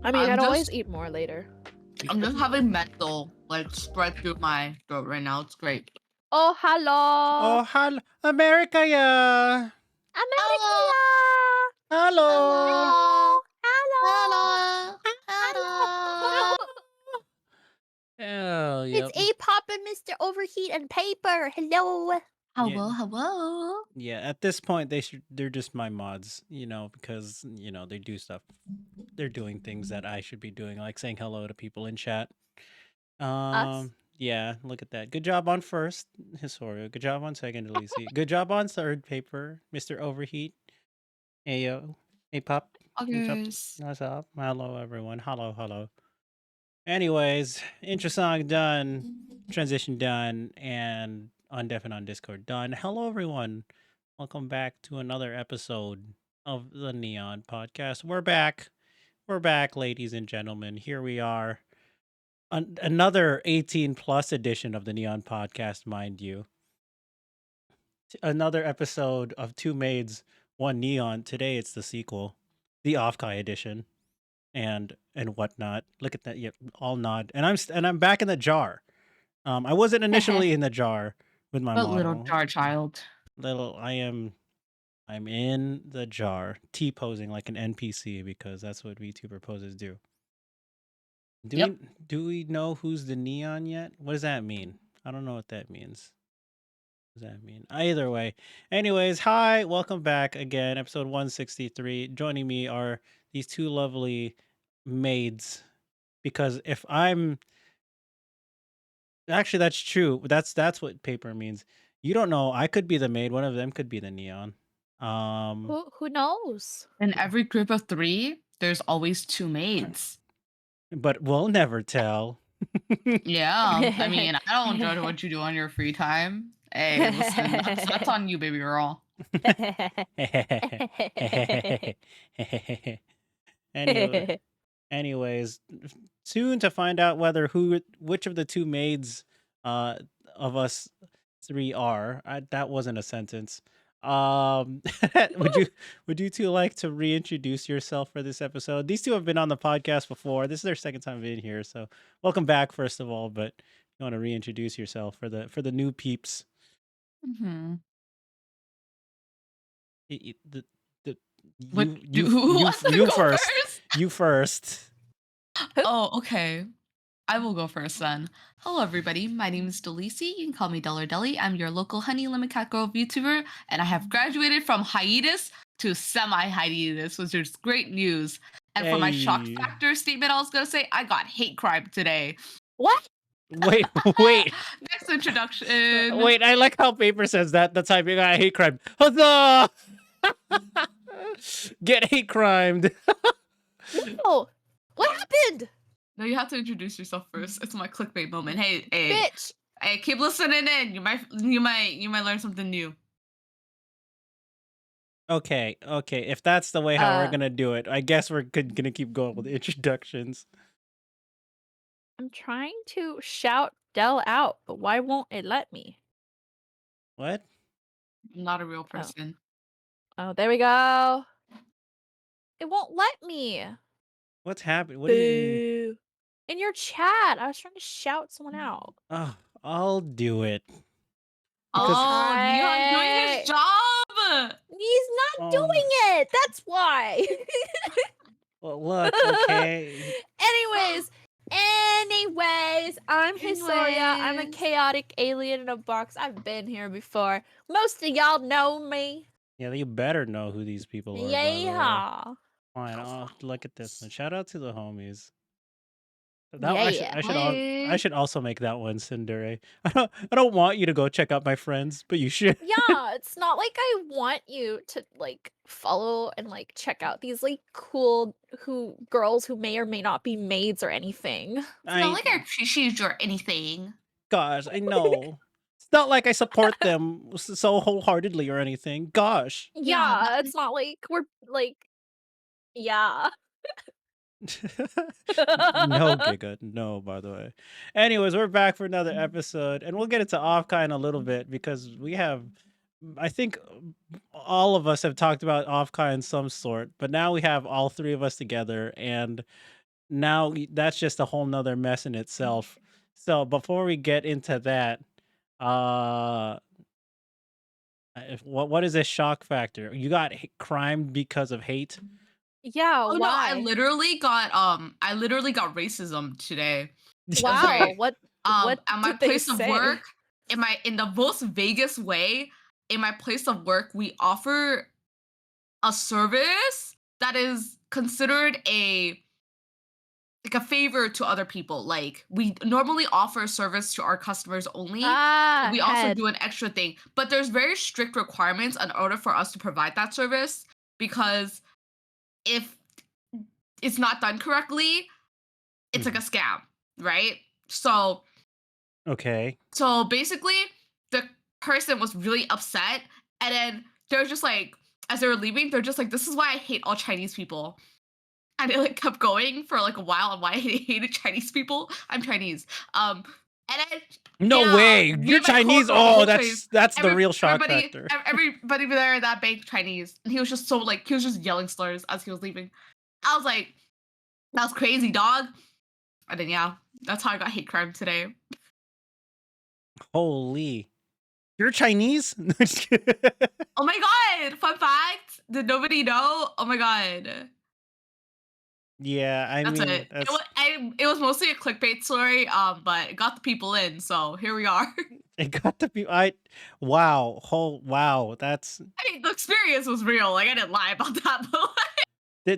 I mean, I'm I'd always just eat more later. I'm just having mental like spread through my throat right now. It's great. Oh, hello. Oh, America, yeah. Hello, America! Hello. Hello! Hello! hello, Hello! hello. Oh, It's yep. A Pop and Mr. Overheat and Paper. Hello. Yeah. Hello. Yeah, at this point they're just my mods, because, they do stuff. They're doing things that I should be doing, like saying hello to people in chat. Us? Yeah, look at that. Good job on first, Hissoria. Good job on second, Delisi. Good job on third, Paper, Mr. Overheat. Ayo. Hey, Pop. What's up? Others. What's up? Hello, everyone. Hello, hello. Anyways, intro song done, transition done, and on Def and on Discord done. Hello, everyone. Welcome back to another episode of the Neon Podcast. We're back. We're back, ladies and gentlemen. Here we are. Another 18 plus edition of the Neon Podcast, mind you. Another episode of Two Maids, One Neon. Today it's the sequel, the OffKai edition. And whatnot. Look at that. Yep, all nod. And I'm back in the jar. I wasn't initially in the jar with my But little model. jar child. I'm in the jar, T posing like an NPC because that's what VTuber poses do. Do we know who's the neon yet? What does that mean? I don't know what that means. What does that mean? Either way. Anyways, hi, welcome back again, episode 163. Joining me are these two lovely maids. Because if I'm actually that's true. That's what paper means. You don't know. I could be the maid. One of them could be the neon. Who knows? In every group of 3, there's always 2 maids. But we'll never tell. Yeah, I mean, I don't judge what you do on your free time. Hey, listen, that's on you, baby girl. Anyways, soon to find out which of the two maids of us three are. That wasn't a sentence. Would you two like to reintroduce yourself for this episode? These two have been on the podcast before. This is their second time being here, so welcome back first of all. But you want to reintroduce yourself for the new peeps? Mm-hmm. You first. You first. Oh, okay. I will go first then. Hello, everybody. My name is Delisi. You can call me Dollar Deli. I'm your local Honey Lemon Cat Girl VTuber, and I have graduated from hiatus to semi-hiatus, which is great news. And for my shock Hey. factor statement, I was gonna say I got hate crime today. What? Wait. Next introduction. Wait, I like how paper says that. That's how you got hate crime. Huzzah! Get hate crimed. No. What happened? No, you have to introduce yourself first. It's my clickbait moment. Hey, Bitch. hey, keep listening in. You might learn something new. Okay. If that's the way how we're gonna do it, I guess we're gonna keep going with the introductions. I'm trying to shout Dell out, but why won't it let me? What? I'm not a real person. Oh, there we go. It won't let me. What's happening? What do you mean? Boo. In your chat, I was trying to shout someone out. Oh, I'll do it. Oh, Neon doing his job. He's not doing it. That's why. Well, look, okay. Anyways, I'm Hissoria. I'm a chaotic alien in a box. I've been here before. Most of y'all know me. Yeah, you better know who these people are. Yeah. Fine. Look at this one. Shout out to the homies. Yeah. I should also make that one, Cindere. I don't want you to go check out my friends, but you should. Yeah, it's not like I want you to like follow and like check out these like cool girls who may or may not be maids or anything. It's not like I appreciate you or anything. Gosh, I know. It's not like I support them so wholeheartedly or anything. Gosh. Yeah, it's not like we're like yeah. No, Giga. No, by the way. Anyways, we're back for another episode, and we'll get into OffKai in a little bit because I think all of us have talked about OffKai in some sort, but now we have all three of us together, and now that's just a whole nother mess in itself. So before we get into that, uh, what is a shock factor? You got crime because of hate? Yeah, Oh no, why? I literally got racism today. That's Wow, right. what At my did they place of work, say? in the most vaguest way, in my place of work, we offer a service that is considered a favor to other people. Like we normally offer a service to our customers only, but Ah, we also head. do an extra thing. But there's very strict requirements in order for us to provide that service because if it's not done correctly, it's like a Mhm. scam, right? So Okay. so basically the person was really upset and then they're just like as they were leaving, they're just like, this is why I hate all Chinese people. And it like kept going for like a while on why I hated Chinese people. I'm Chinese. And then No way. me You're and my Chinese. coworker were Oh, both Chinese. that's the real shock factor. Everybody there at that bank Chinese, and he was just so like he was just yelling slurs as he was leaving. I was like, that was crazy, dog. And then yeah, that's how I got hate crime today. Holy. You're Chinese? No, just kidding. Oh my god! Fun fact: did nobody know? Oh my god! Yeah, I That's mean, it. It was mostly a clickbait story, but it got the people in, so here we are. it got to be wow, wow, that's I mean, the experience was real. Like I didn't lie about that, but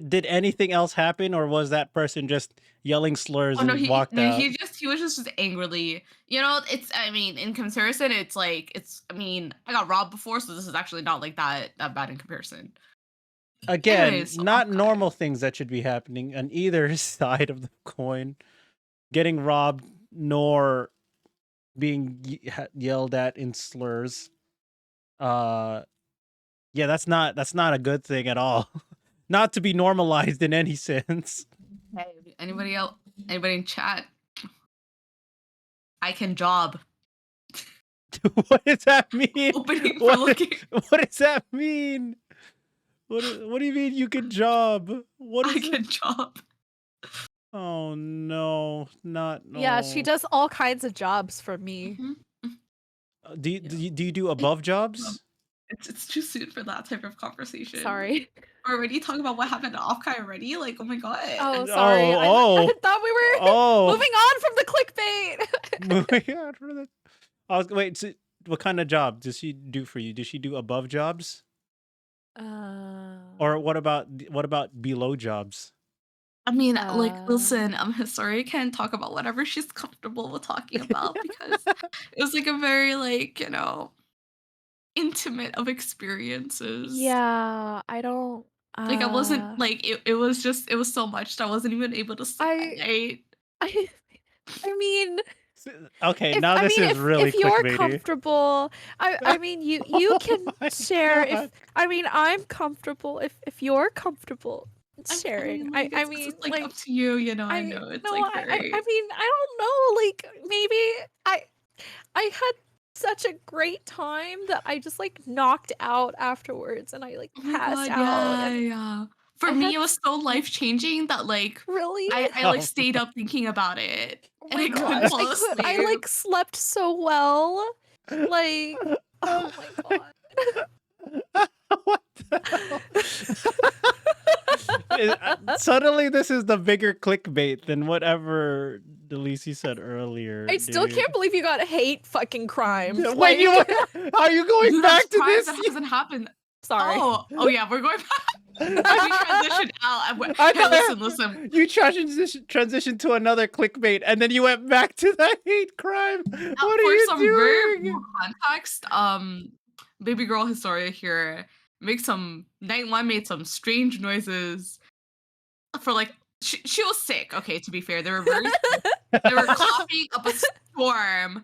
did anything else happen, or was that person just yelling slurs oh no, and walked out? he was just angrily. You know, it's I mean, in comparison, it's like it's I mean, I got robbed before, so this is actually not like that bad in comparison. Again, Anyways, so not OffKai. normal things that should be happening on either side of the coin. Getting robbed, nor being yelled at in slurs. Uh, yeah, that's not a good thing at all. Not to be normalized in any sense. Hey, anybody else? Anybody in chat? I can job. What does that mean? Opening for What looking. what does that mean? What do you mean you can job? What I is it? can job. Oh no, not Yeah, she no. does all kinds of jobs for me. Mhm. Do you do above Um, jobs? it's too soon for that type of conversation. Sorry. We're already talking about what happened to OffKai already? Like, oh my Oh, god. sorry. I Oh, thought we were oh, moving on from the clickbait. moving on from the. I was wait. So what kind of job does she do for you? Does she do above jobs, or Uh, what about below jobs? I mean, like, uh, listen, Hissoria can talk about whatever she's comfortable with talking about because it was like a very like, intimate of experiences. yeah, I don't, Like I wasn't uh, like it was just it was so much that I wasn't even able to sleep at I, night. I, I mean, Okay, now this is really if you're clickbaity. comfortable, I mean, you Oh can my share if god. I mean, I'm comfortable if you're comfortable I sharing. mean, like I it's mean, just like up like to you, I I know it's no, like I very mean, I don't know, like maybe I I had such a great time that I just like knocked out afterwards and I like oh my passed god, out yeah, and yeah. For I me, had it was so life changing that like really I like Oh, stayed up thinking about it oh and my I couldn't gosh, fall I asleep. like slept so well. Like oh my god. what the hell? Suddenly, this is the bigger clickbait than whatever Delisi said earlier, I still dude. can't believe you got hate fucking crimes. Wait, Like are you going Dude, I'm back to surprised this? that hasn't happened. sorry. Oh yeah, we're going back. We transitioned out. I Hey, thought listen. you transitioned to another clickbait, and then you went back to the hate crime. What are For you some very doing? more context, baby girl Historia here night one made some strange noises for like she was sick. Okay, to be fair, they were very sick. They were coughing up a storm,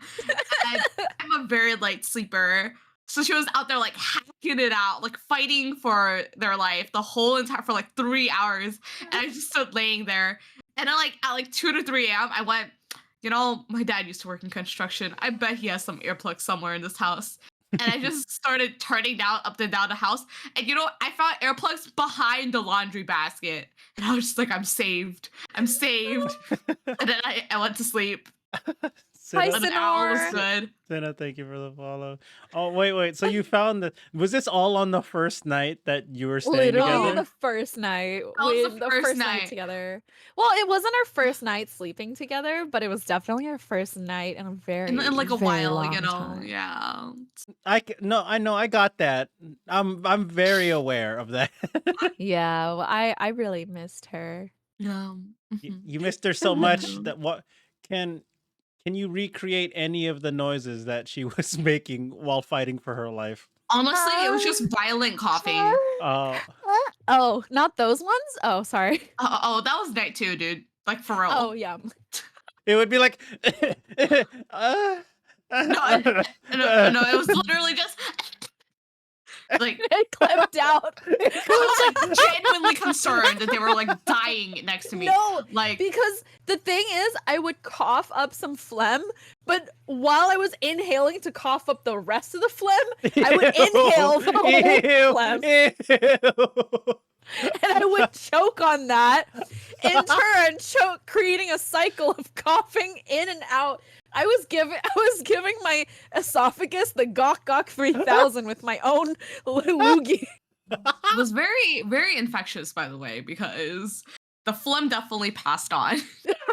and I'm a very light sleeper. So she was out there like hacking it out, like fighting for their life the whole entire for like 3 hours. And I just stood laying there. And then like at like 2 to 3 a.m. I went, my dad used to work in construction. I bet he has some earplugs somewhere in this house. and I just started turning down up and down the house. And I found earplugs behind the laundry basket, and I was just like, "I'm saved. I'm saved." And then I went to sleep, Hi, Senna, and then all was Sinor. good. Senna, thank you for the follow. Oh, wait. So you found that? Was this all on the first night that you were staying Literally the together? first night, That was the the first first night night. together. Well, it wasn't our first night sleeping together, but it was definitely our first night in a In very, like a very while, long time. yeah. No, I know, I got that. I'm very aware of that. Yeah, well, I really missed her. Yeah. Mhm. You missed her so much Um, that what can can you recreate any of the noises that she was making while fighting for her life? Honestly, it was just violent coughing. Uh, Oh, not those ones? Oh, sorry. Oh, that was night 2, dude. Like, for Oh, real. yeah. it would be like, uh, No, no, it was literally just like It clipped out. I was like genuinely concerned that they were like dying next to me. No, Like, because the thing is, I would cough up some phlegm, but while I was inhaling to cough up the rest of the phlegm, I would inhale the whole phlegm, Ew. and I would choke on that, in turn, creating a cycle of coughing in and out. I was giving my esophagus the Gok Gok 3000 with my own loogie. it was very, very infectious, by the way, because the phlegm definitely passed on.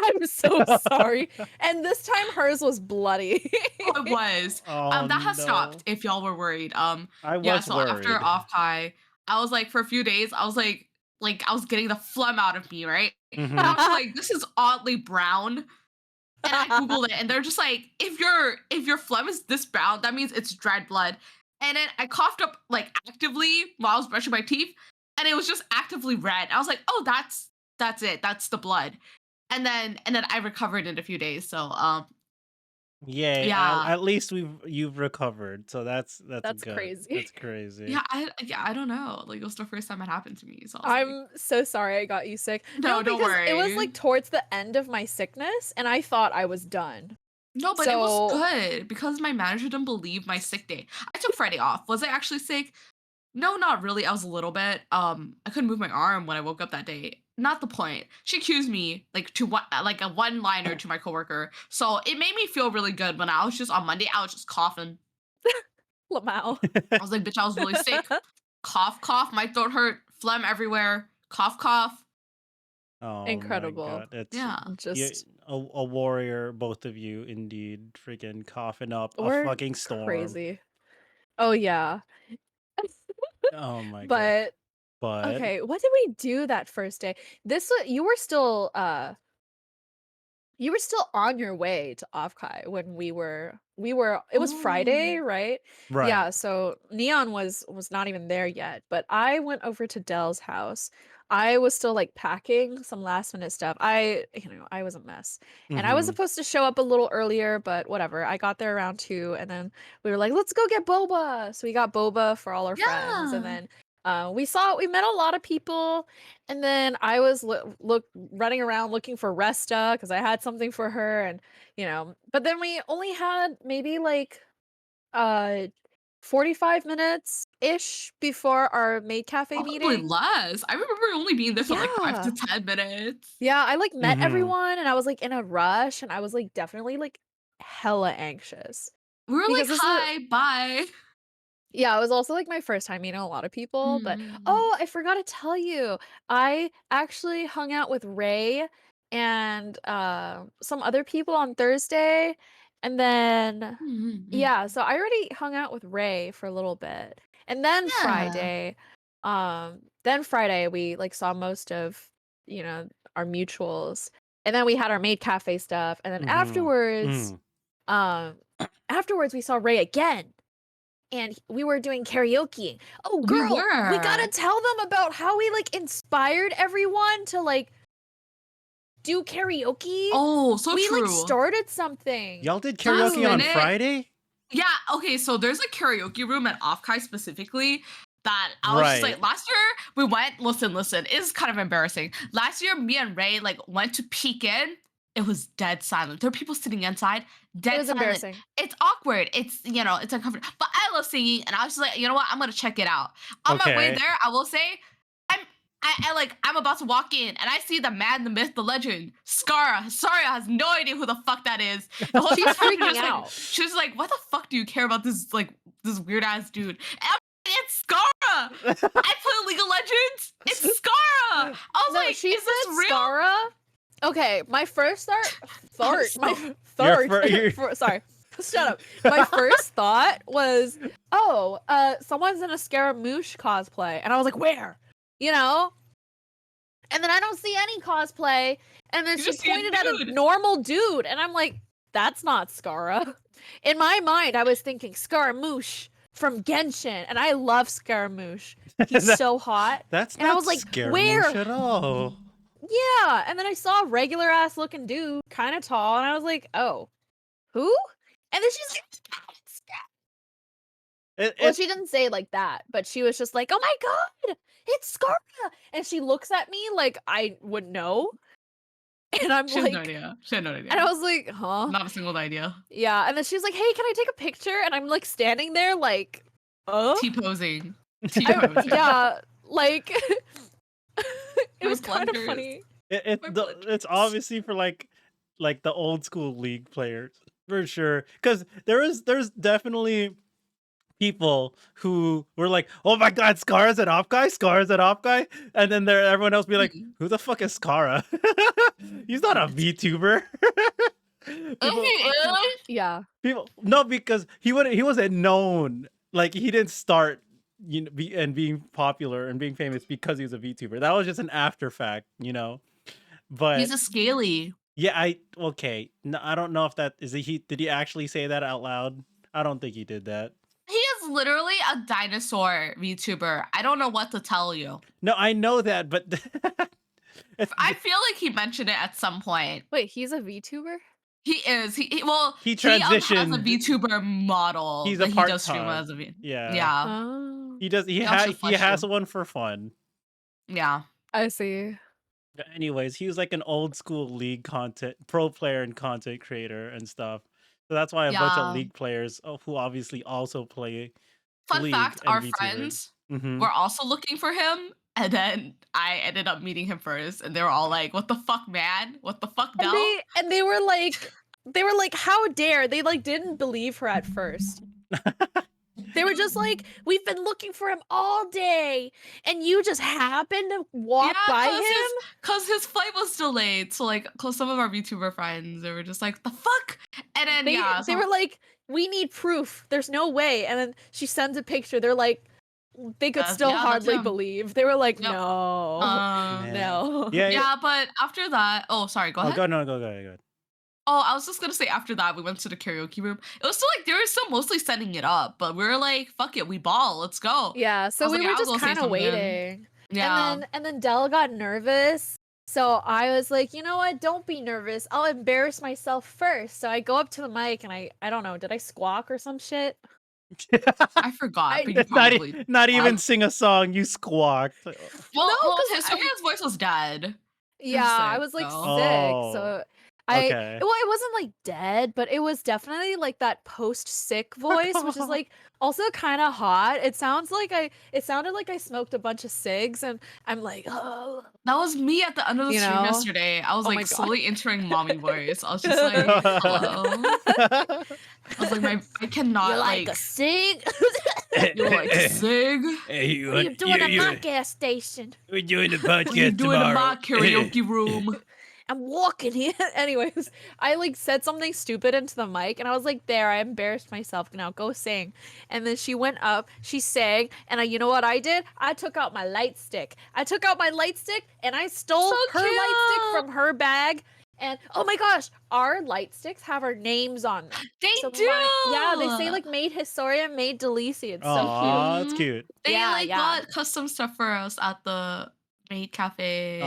I'm so sorry. And this time hers was bloody. Oh, it was. Oh That has stopped. no. If y'all were worried. I Yeah. was So after worried. OffKai, I was like, for a few days, I was like I was getting the phlegm out of me, right? And I Mhm. was like, this is oddly brown. And I googled it, and they're just like, if your phlegm is this brown, that means it's dried blood. And then I coughed up like actively while I was brushing my teeth, and it was just actively red. I was like, oh, that's it. That's the blood. And then I recovered in a few days. So Yay! yeah. At least you've recovered, so that's That's good. crazy. That's crazy. I don't know. Like, it was the first time it happened to me. So I was like, I'm so sorry I got you sick. no, No, don't because it was worry. like towards the end of my sickness and I thought I was done. No, but it was So, good because my manager didn't believe my sick day. I took Friday off. Was I actually sick? No, not really. I was a little bit. I couldn't move my arm when I woke up that day. Not the point. She accused me like to one like a one liner to my coworker. So it made me feel really good when I was just on Monday. I was just coughing. Lamau. I was like, bitch, I was really sick. Cough, cough. My throat hurt. Phlegm everywhere. Cough, cough. Oh my Incredible. god, it's Yeah. you, Just a warrior, both of you, indeed. Freaking coughing up a we're fucking storm. crazy. Oh yeah. Oh my god. But But okay, what did we do that first day? You were still on your way to OffKai when we were it was Friday, Oh. right? right. Yeah, so Neon was not even there yet, but I went over to Dell's house. I was still like packing some last minute stuff. I was a mess. And I was Mm-hmm. supposed to show up a little earlier, but whatever. I got there around 2 and then we were like, "Let's go get boba." So we got boba for all our friends and Yeah. then we met a lot of people and then I was running around looking for Resta because I had something for her, and but then we only had maybe like uh 45 minutes ish before our maid cafe Probably meeting. less. I remember only being there for like 5 to Yeah. 10 minutes. Yeah, I like met Mm-hmm. everyone and I was like in a rush and I was like definitely like hella anxious We were like, because this is hi, bye. yeah, it was also like my first time meeting a lot of people, but Mm. oh, I forgot to tell you. I actually hung out with Ray and some other people on Thursday. And then Mhm. yeah, so I already hung out with Ray for a little bit. And Yeah. then Friday we like saw most of, our mutuals. And then we had our maid cafe stuff. And then Mm-hmm. Mm. um afterwards we saw Ray again and we were doing karaoke. Oh, We girl, we gotta were. tell them about how we like inspired everyone to like do karaoke. Oh, so We like true. started something. Y'all did Last karaoke on Dude. minute. Friday? Yeah, okay, so there's a karaoke room at OffKai specifically that I was just Right. like, last year we went, listen, it's kind of embarrassing. Last year, me and Ray like went to peek in it was dead silent. There were people sitting inside, It dead was silent. embarrassing. It's awkward. It's, it's uncomfortable. But I love singing, and I was just like, you know what? I'm gonna check it out. On my way Okay. there, I will say, I'm about to walk in, and I see the man, the myth, the legend, Skara. Hissoria has no idea who the fuck that is. The whole She's time freaking out. she was like, "What the fuck do you care about this this weird ass dude?" And I'm like, it's Skara. I play League of Legends. It's Skara. I was No, like, she is this said real? Skara. Okay, my first thought, sorry, shut up. My first thought was, oh, someone's in a Scaramouche cosplay, and I was like, where? You know? And then I don't see any cosplay, and then You she just see a pointed at a dude. normal dude, and I'm like, that's not Skara. In my mind, I was thinking Scaramouche from Genshin, and I love Scaramouche. He's so hot. That's And I not was like, Scaramouche where? at all. Yeah, and then I saw a regular ass looking dude, kind of tall, and I was like, "Oh, who?" And then she's well, she didn't say it like that, but she was just like, "Oh my god, it's Scarpa!" And she looks at me like I would know, and I'm She had no like, idea. She had no idea. and I was like, "Huh?" Not a single idea. Yeah, and then she's like, "Hey, can I take a picture?" And I'm like standing there like, T-posing. I- T-posing. yeah, like it My was kind of blunders. funny. My It's obviously for like the old school League players for sure, because there's definitely people who were like, oh my god, Scars at OffKai, Scars at OffKai, and then everyone else be like, who the fuck is Skara? He's not a VTuber. Yeah, People no, because he wasn't known, like he didn't start being popular and being famous because he was a VTuber. That was just an after fact, but He's a scaly. yeah, okay, no, I don't know if that is did he actually say that out loud? I don't think he did that. He is literally a dinosaur VTuber. I don't know what to tell you. No, I know that, but I feel like he mentioned it at some point. wait, he's a VTuber? He is. He He has a transitioned. VTuber model. He's a that he does stream part-time. as a V. Yeah. Yeah. Oh, He does. He also has flushed one for fun. Yeah. I see. Anyways, he was like an old school League pro player and content creator and stuff. So that's why a bunch of Yeah. League players who obviously also play Fun League fact: and our VTubers. friends Mhm. were also looking for him, and then I ended up meeting him first, and they were all like, "What the fuck, man? What the fuck, Del?" And they were like, how dare they didn't believe her at first. They were just like, we've been looking for him all day, and you just happened to walk by him. Cause his flight was delayed. So cause some of our VTuber friends, they were just like, "The fuck," and then They were like, we need proof. There's no way. And then she sends a picture. They're like, they could still that's hardly him. believe. They were like, Yep. no, Man. no. Yeah, but after that, sorry, go ahead. Go ahead. Oh, I was just gonna say after that we went to the karaoke room. It was still they were still mostly setting it up, but we were like, fuck it, we ball, let's go. Yeah, so we were I'll go just say kind of something. waiting. Yeah. And then Del got nervous. So I was like, you know what? Don't be nervous. I'll embarrass myself first. So I go up to the mic and I don't know, did I squawk or some shit? I forgot, but you It's probably not even sing a song. You squawked. Well, No, 'cause his voice was dead. Yeah, I sick, was like though. sick. So Okay. well, it wasn't like dead, but it was definitely like that post sick voice, which is like also kind of hot. It sounded like I smoked a bunch of cigs, and I'm like, oh, That was me at the end of the You stream know? yesterday. I was Oh my like God. slowly entering mommy voice. I was just like, hello. I was like, I cannot you like a cig? you like a cig? Hey, What are you doing at my gas station? We're doing the What are you podcast doing in tomorrow. my karaoke room? I'm walking here. Anyways, I like said something stupid into the mic, and I was like, there, I embarrassed myself. Now go sing. And then she went up, she sang, and you know what I did? I took out my light stick. And I stole So her light stick cute. from her bag. And oh my gosh, our light sticks have our names on them. They So do. yeah, they say like Maid Hissoria, Maid Delisi. It's so cute. Aw, that's cute. They Yeah, yeah. got custom stuff for us at the Maid Cafe. Aw.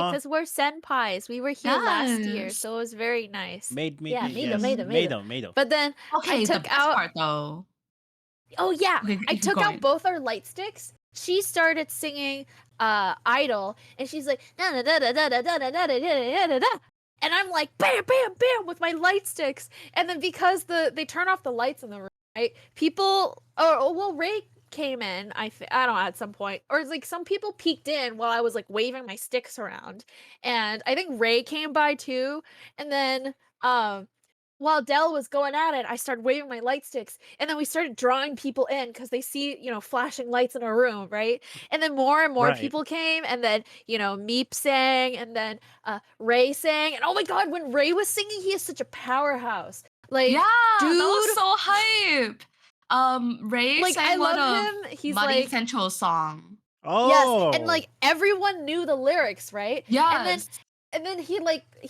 Yeah, because we're senpais. We were here last year, Yes. so it was very nice. Made Yeah, made yes. them. Made them. But then Okay, I the took best out. part though. Oh yeah, Okay, I keep took going. out both our light sticks. She started singing "Idol," and she's like da da da da da da da da da da da da da. and I'm like bam, bam, bam with my light sticks. And then because they turn off the lights in the room, right? People, well, Ray came in. I don't know, at some point, or it's like some people peeked in while I was like waving my sticks around, and I think Ray came by too. And then while Dell was going at it, I started waving my light sticks, and then we started drawing people in because they see, flashing lights in a room, right? And then more and more Right. people came, and then, Meep sang, and then Ray sang, and oh my god, when Ray was singing, he is such a powerhouse. Yeah, Like, that dude, was so hype. Ray like I sang one love of him. He's Muddy like, Central's song. yes, and Oh. like everyone knew the lyrics, right? Yes, And then he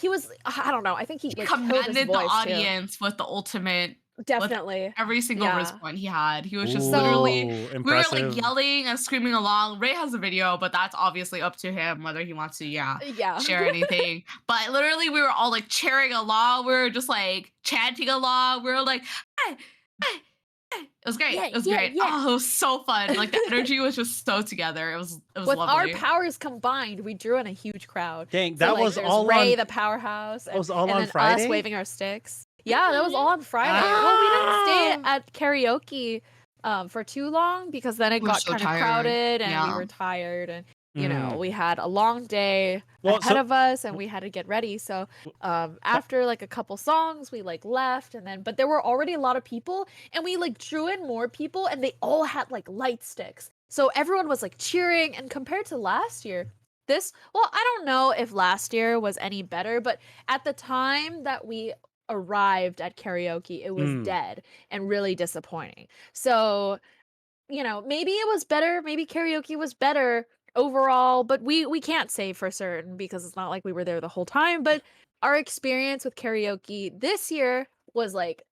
was, I don't know, I think he he like killed his commanded the voice too. audience with the ultimate, with Definitely. every single Yeah. response he had. He was just So literally, Ooh, we were like impressive. yelling and screaming along. Ray has a video, but that's obviously up to him whether he wants to, yeah. share anything. But literally, we were all like cheering along. We were just like chanting along. We were like, hey, hey, hey. It was great. Yeah, It was yeah, great. yeah. Oh, it was so fun. Like the energy was just so together. It was With our lovely. powers combined, we drew in a huge crowd. Dang, So that like was there's all Ray on the powerhouse, that was all and on then us Friday? waving our sticks. Yeah, that was all on Friday. Well, we didn't stay Ah! at karaoke for too long because then it We were got so kind of tired. crowded and we Yeah. were tired, and Mm. we had a long day Well, ahead so of us and w- we had to get ready. So so after like a couple songs we like left, and then but there were already a lot of people, and we like drew in more people, and they all had like light sticks. So everyone was like cheering, and compared to last year, well, I don't know if last year was any better, but at the time that we arrived at karaoke, it was mm, dead and really disappointing. So, maybe it was better, maybe karaoke was better overall, but we can't say for certain because it's not like we were there the whole time, but our experience with karaoke this year was like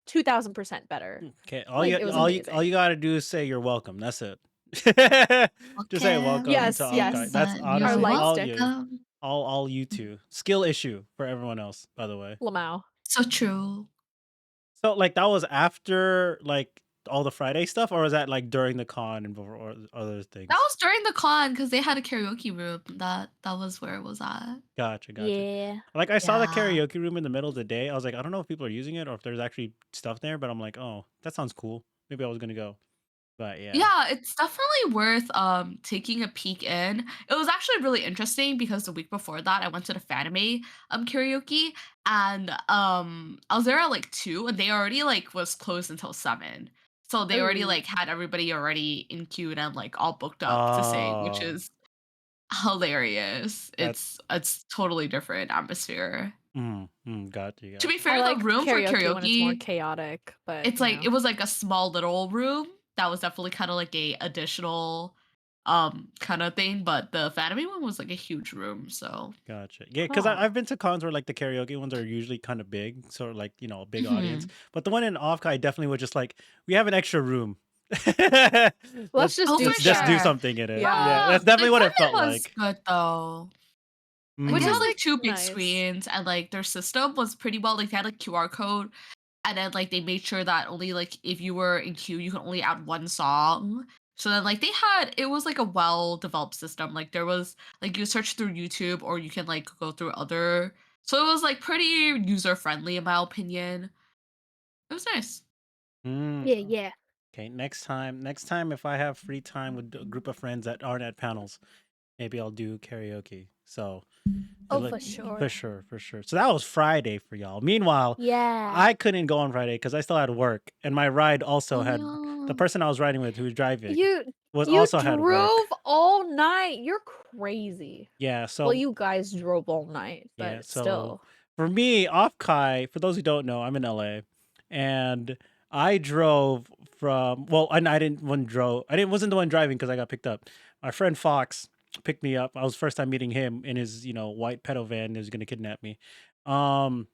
2000% better. okay, Like it was all you amazing. gotta do is say you're welcome. That's it. Just say welcome Welcome to Yes, to OffKai. yes. That's the, Our you're honestly light all sticks. you. welcome. All you two. Skill issue for everyone else, by the way. Lamau. So true. So like that was after like all the Friday stuff, or was that like during the con and before or other That things? was during the con because they had a karaoke room. That was where it was at. Gotcha, gotcha. Yeah. Like I saw the Yeah. karaoke room in the middle of the day. I was like, I don't know if people are using it or if there's actually stuff there, but I'm like, oh, that sounds cool. Maybe I was gonna go. But yeah. Yeah, it's definitely worth taking a peek in. It was actually really interesting because the week before that I went to the Fanime karaoke, and I was there at like 2 and they already like was closed until 7. So they already Oh. like had everybody already in queue and like all booked up to sing, which Oh, is hilarious. that It's totally different atmosphere. got you, To got be you. I fair, the like room for karaoke when it's more karaoke, chaotic, but it's like it was like a small little room that was definitely kind of like a additional kind of thing, but the Fanime one was like a huge room, so Gotcha. Yeah, because huh. I've been to cons where like the karaoke ones are usually kind of big, so like a big audience. mhm. But the one in OffKai definitely was just like we have an extra room. Let's just Oh, do for Let's just do stuff. sure. something in it. Yeah. Yeah, that's The definitely what it equipment felt was like. good though. Like Which they is had Mm, like like 2 big nice. screens and like their system was pretty well, like they had like QR code, and then like they made sure that only like if you were in queue you could only add 1 song. So then like it was like a well developed system. Like there was like you search through YouTube or you can like go through other, so it was like pretty user friendly in my opinion. It was nice. mm. Yeah, yeah. Okay, next time if I have free time with a group of friends that aren't at panels, maybe I'll do karaoke. So, Oh, like for for sure. sure, for sure. So that was Friday for y'all. Meanwhile, Yeah. I couldn't go on Friday because I still had work, and my ride also Oh had the yeah. person I was riding with who was driving You was you also had drove work. all night. You're crazy. Yeah, Well, so you guys drove all night, yeah, but so still. for me, off Kai, for those who don't know, I'm in LA, and I drove from and I didn't one drove. I didn't wasn't the one driving because I got picked up. My friend Fox picked me up. I was first time meeting him in his white pedo van. He was gonna kidnap me, um,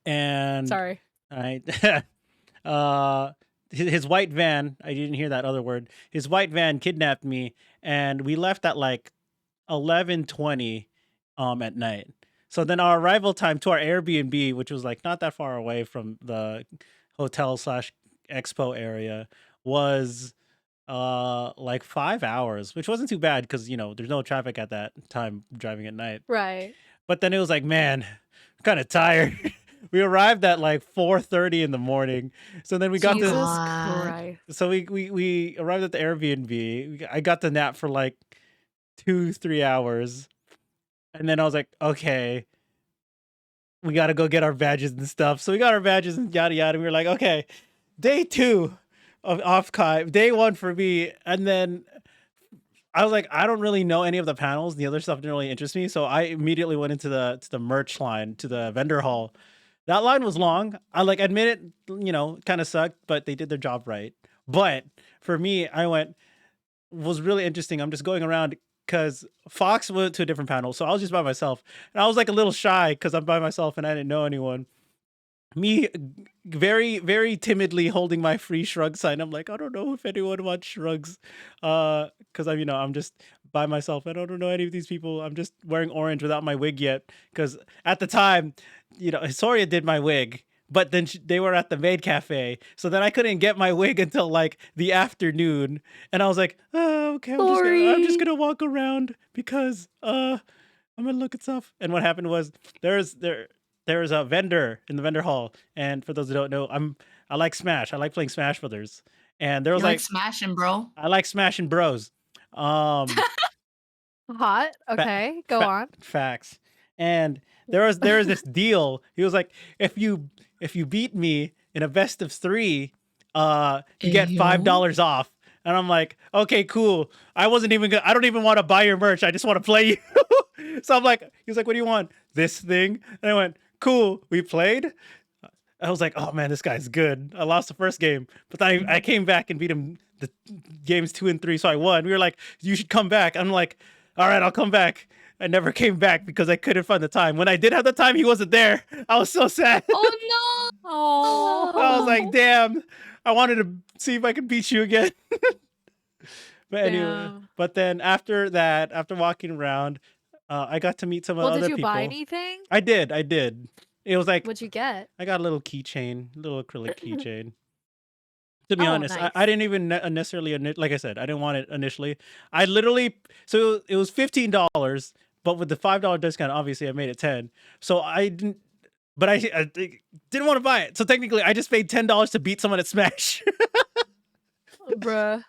and Sorry. I uh his white van. I didn't hear that other word. His white van kidnapped me, and we left at like 11:20 at night. So then our arrival time to our Airbnb, which was like not that far away from the hotel slash expo area, was like 5 hours, which wasn't too bad because there's no traffic at that time driving at night. Right. But then it was like, man, I'm kind of tired. We arrived at like 4:30 in the morning. So then we got to Jesus God. Christ. so we arrived at the Airbnb. I got the nap for like 2-3 hours. And then I was like, okay, we got to go get our badges and stuff. So we got our badges and yada yada. We were like, okay, day 2 of OffKai, day 1 for me. And then I was like, I don't really know any of the panels. The other stuff didn't really interest me. So I immediately went into the merch line, to the vendor hall. That line was long. I like admit it, kind of sucked, but they did their job right. But for me, was really interesting. I'm just going around because Fox went to a different panel. So I was just by myself. And I was like a little shy because I'm by myself and I didn't know anyone. Me very, very timidly holding my free shrug sign. I'm like, I don't know if anyone wants shrugs. Because I'm just by myself. I don't know any of these people. I'm just wearing orange without my wig yet. Because at the time, Hissoria did my wig. But then they were at the maid cafe. So then I couldn't get my wig until like the afternoon. And I was like, oh, okay, I'm just Sorry. gonna walk around because I'm gonna look at stuff. And what happened was there was a vendor in the vendor hall, and for those who don't know, I like Smash. I like playing Smash Brothers, and there You was like like smashing, bro? I like smashing bros. Um, Hot. fa- Okay, go on. facts. And there was this deal. He was like, if you beat me in a best of 3, you get Ayo. $5 off. And I'm like, okay, cool. I don't even want to buy your merch. I just want to play you. So I'm like, he was like, what do you want? This thing? And I went, cool. We played. I was like, oh man, this guy's good. I lost the first game, but then I came back and beat him the games 2 and 3, so I won. We were like, you should come back. I'm like, all right, I'll come back. I never came back because I couldn't find the time. When I did have the time, he wasn't there. I was so sad. Oh no! I was like, Oh. damn, I wanted to see if I could beat you again. But anyway, Damn. but then after that, after walking around, I got to meet some Well, did other you buy people. anything? I did. It was like What'd you get? I got a little keychain, little acrylic keychain. To be Oh, honest, I nice. didn't even necessarily, like I said, I didn't want it initially. I literally, so it was $15, but with the $5 discount, obviously I made it 10. So I didn't, but I didn't want to buy it. So technically, I just paid $10 to beat someone at Smash. Bruh.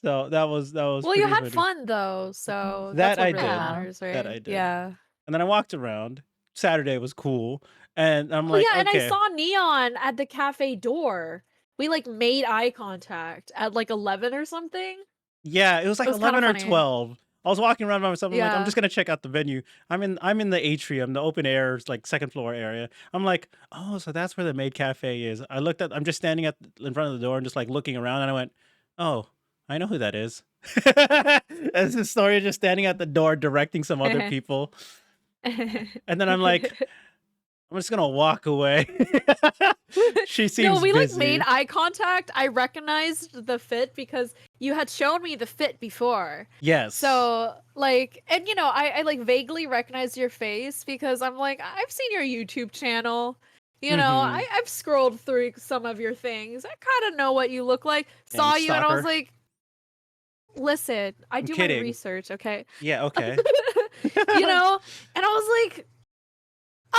So that was Well, you pretty had funny. fun though, so That that's what I really did. matters, That right? I did. Yeah. And then I walked around. Saturday was cool, and I'm Oh like, yeah, and I okay, saw Neon at the cafe door. We like made eye contact at like 11 or something. yeah, it was It like was kind 11 of or funny. 12. I was walking around by myself. I'm like, I'm Yeah. just gonna check out the venue. I'm in the atrium, the open air, like second floor area. I'm like, oh, so that's where the maid cafe is. I'm just standing in front of the door and just like looking around, and I went, oh, I know who that is. As Historia just standing at the door directing some other people, and then I'm like, I'm just gonna walk away. She No, seems we like busy. made eye contact. I recognized the fit because you had shown me the fit before. Yes. So like, and I like vaguely recognized your face because I'm like, I've seen your YouTube channel. Mhm. I've scrolled through some of your things. I kind of know what you look like. Dang, Saw you and I was stalker. like, listen, I I'm do my kidding. research, okay? Yeah, okay. And I was like,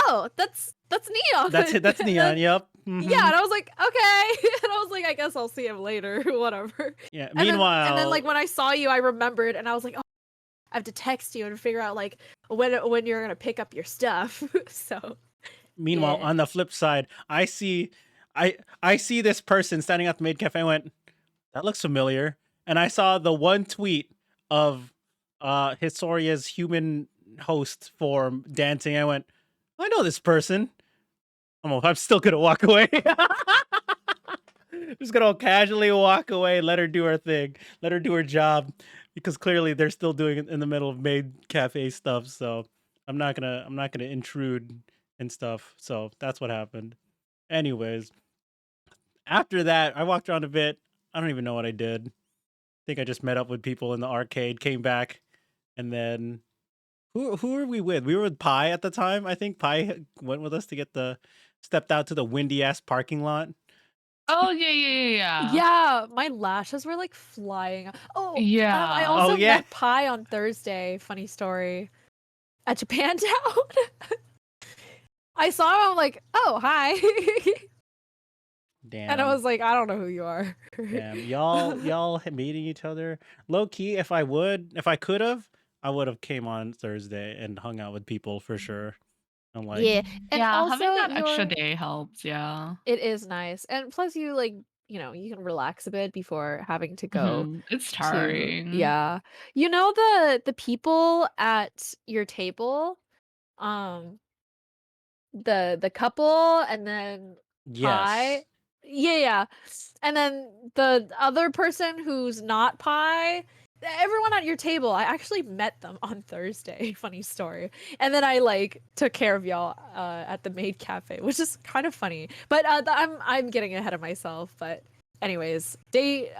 oh, that's Neon. That's Neon. Yep. Yeah, Mhm. and I was like, okay. And I was like, I guess I'll see him later, whatever. Yeah. And Meanwhile, then like when I saw you, I remembered, and I was like, oh, I have to text you and figure out like when you're gonna pick up your stuff. So meanwhile, yeah. on the flip side, I see this person standing at the maid cafe. I went, that looks familiar. And I saw the one tweet of Hissoria's human host form dancing. I went, I know this person. I'm still gonna walk away. Just gonna casually walk away, let her do her thing, let her do her job, because clearly they're still doing it in the middle of maid cafe stuff. So I'm not gonna intrude and stuff. So that's what happened. Anyways, after that, I walked around a bit. I don't even know what I did. I think I just met up with people in the arcade, came back, and then who were we with? We were with Pi at the time. I think Pi went with us to stepped out to the windy ass parking lot. Oh yeah. Yeah, my lashes were like flying. Oh, I Yeah. also Oh, yeah. met Pi on Thursday. Funny story. at Japantown. I saw him. I'm like, oh, hi. And I Damn. was like, I don't know who you are. Damn. Y'all meeting each other. Low key, if I could have, I would have came on Thursday and hung out with people for sure. I'm like, Yeah, and Yeah, having also that extra your day helps. Yeah. it is nice, and plus you like you can relax a bit before having to go It's to tiring. yeah. You know the people at your table, um, the couple, and then yes. pie. Yeah, yeah. And then the other person who's not pie, everyone at your table, I actually met them on Thursday. Funny story. And then I like took care of y'all at the maid cafe, which is kind of funny. But I'm getting ahead of myself. But anyways, they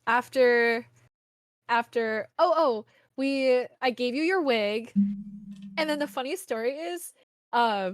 after we I gave you your wig, and then the funny story is, I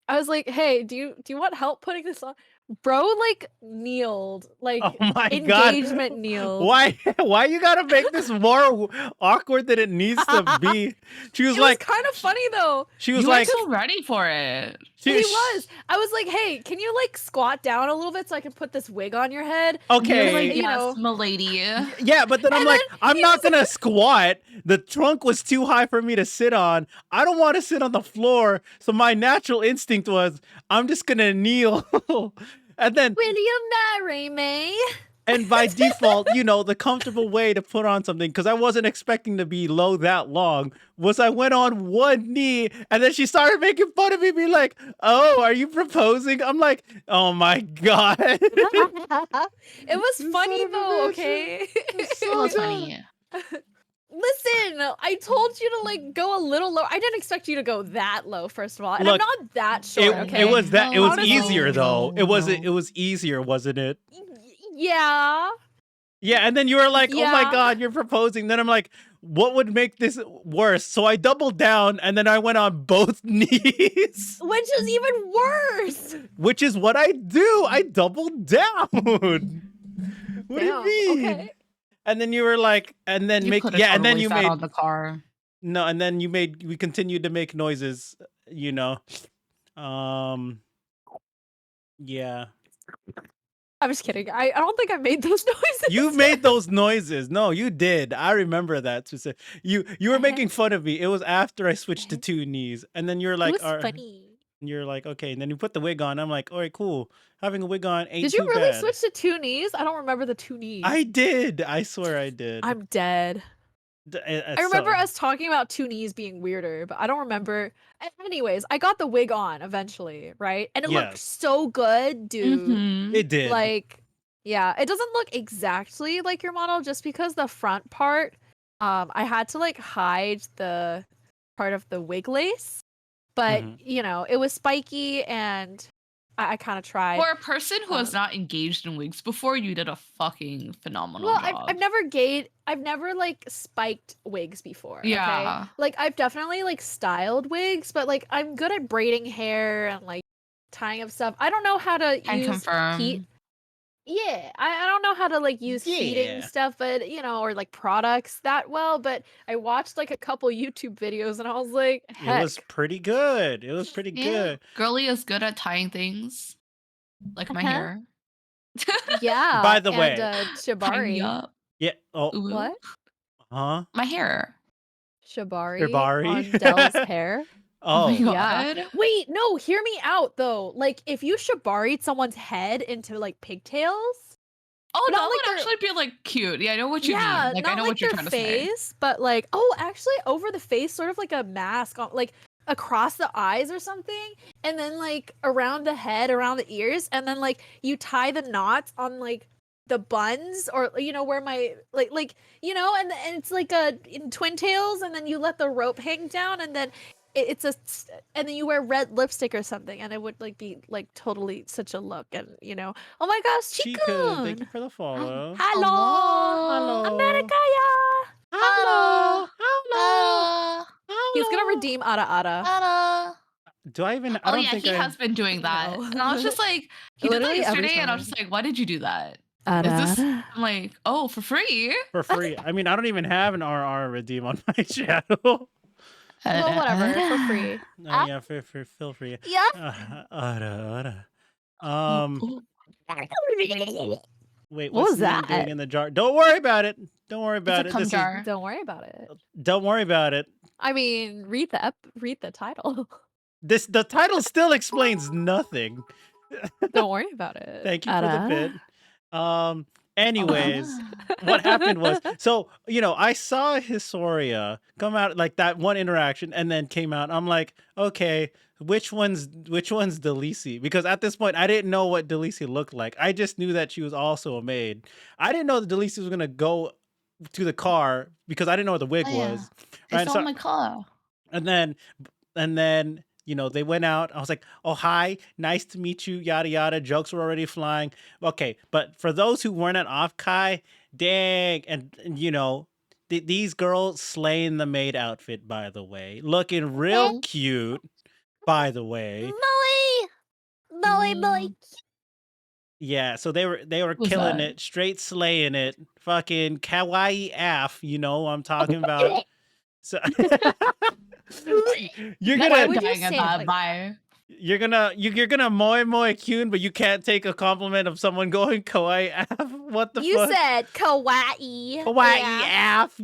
was like, "Hey, do you want help putting this on?" Bro, like, kneeled, Oh like, my god. engagement kneeled. Why you gotta make this more awkward than it needs to be? She was It was like, kind of funny though. she was You were like, so ready for it. He was. I was like, "Hey, can you like squat down a little bit so I can put this wig on your head?" And he was like, okay. You yes, know. milady. Yeah, but then I'm And like, then I'm he not was gonna squat. The trunk was too high for me to sit on. I don't want to sit on the floor. So my natural instinct was, I'm just gonna kneel. And then, "Will you marry me?" and by default, the comfortable way to put on something, because I wasn't expecting to be low that long, was I went on one knee, and then she started making fun of me, be like, "Oh, are you proposing?" I'm like, "Oh my god." It was You son funny of a though, bitch. okay? It's It so was dumb. funny. Listen, I told you to like go a little low. I didn't expect you to go that low, first of all. And I'm Look, not that short, it Oh, it okay? was that it was Honestly, easier though. It was it no. was easier, wasn't it? yeah. Yeah, and then you were like, "Oh my Yeah. god, you're proposing." Then I'm like, "What would make this worse?" So I doubled down and then I went on both knees, Which is even worse. which is what I do. I doubled down. What do you Damn. Okay. mean? And then you were like, and then You make could have yeah, and then totally you sat on made the car. no, and then we continued to make noises, you know. Um yeah. I'm just kidding. I don't think I made those noises. You made those noises. No, you did. I remember that. You were making fun of me. It was after I switched to two knees, and then you're It like, was funny. you're like, okay. And then you put the wig on. I'm like, all right, cool. Having a wig on ain't Did you too really bad. switch to two knees? I don't remember the two knees. I did. I swear I did. I'm dead. I remember us talking about two knees being weirder, but I don't remember. Anyways, I got the wig on eventually, right? And it looked Yes, so good, dude. it did. Like, yeah, it doesn't look exactly like your model just because the front part, I had to like hide the part of the wig lace, but Mhm. it was spiky and I kind of tried. For a person who has not engaged in wigs before, you did a fucking phenomenal Well, job. I've never like spiked wigs before. Okay, Yeah. like I've definitely like styled wigs, but like I'm good at braiding hair and like tying up stuff. I don't know how to Can use heat. confirm. Yeah, I don't know how to like use heating Yeah. stuff, but or like products that well. But I watched like a couple YouTube videos and I was like, It was heck, pretty good. It was pretty Yeah. good. Girly is good at tying things. Like my huh? hair. Yeah, By the and way, Tie me Shibari. up. yeah. Oh, Ooh. What? huh? My hair. Shibari Shibari. on Dell's hair? Oh my Oh, Yeah. god. Wait, no, hear me out though. Like if you shibari'd someone's head into like pigtails, Oh, not that like would their actually be like cute. Yeah, I know what you yeah, mean. Like I not know like what you're their trying to say. face, but like actually over the face, sort of like a mask on like across the eyes or something, and then like around the head, around the ears, and then like you tie the knots on like the buns or where my and it's like a in twin tails, and then you let the rope hang down, and then and then you wear red lipstick or something, and it would like be like totally such a look, and oh my gosh, Chica, thank you Chikun, for the follow. hello, Hello. Hello. Americaya. Hello. Hello. Hello. Hello. He's gonna Hello. redeem Ara Ara. Hello. I Oh don't yeah, think he I. has been doing that. And I was No. just like, he did that Literally every yesterday, and I was time. just like, why did you do that? Ara Is this Ara. I'm like, oh, for free? For free. I mean, I don't even have an RR redeem on my channel. Well, whatever, for free. Yeah, feel free. Yeah. Ora. Oh, Um, oh, wait, What what's was Neon doing that? in the jar? Don't worry about it. Don't worry it's a about it. cum This is. jar. Don't worry about it. Don't worry about it. I mean, read the title. The title still explains nothing. Don't worry about it. Thank you for the bit. Anyways, Ah. what happened was, so I saw Hissoria come out, like that one interaction, and then came out. I'm like, okay, which one's Delisi? Because at this point, I didn't know what Delisi looked like. I just knew that she was also a maid. I didn't know that Delisi was gonna go to the car because I didn't know what the wig Oh yeah, was. I Right? saw So my car. and then they went out. I was like, oh, hi, nice to meet you, yada yada. Jokes were already flying. Okay, but for those who weren't at OffKai, dang, and these girls slaying the maid outfit, by the way, looking real Mhm. cute, by the way. Molly. Yeah, so they were Who's killing that? it, straight slaying it, fucking kawaii af, what I'm talking about. So you're Now Why gonna I'm would you dying at say it that. like Bye. you're gonna moe kyun, but you can't take a compliment of someone going kawaii af. What the you fuck? said kawaii? Kawaii Yeah. af,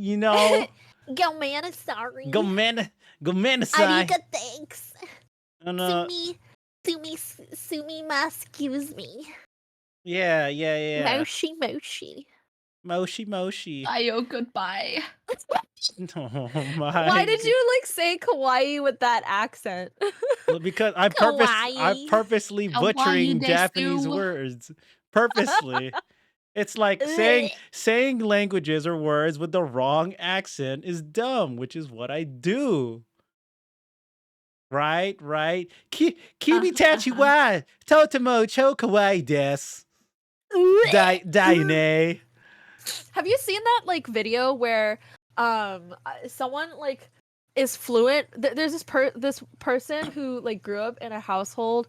Go man, sorry. go men, go menasai. Ariga, thanks. And Sumi ma, excuse me. yeah. Moshi. Moshi. Ayo, goodbye. Oh Why my. did you say kawaii with that accent? Well, because I'm Kawaii. purposely Kawaii butchering Japanese desu. words. Purposely. It's like saying languages or words with the wrong accent is dumb, which is what I do. Right. Kimitachi wa totemo cho kawaii desu. Daine. Have you seen that video where someone is fluent? There's this person who grew up in a household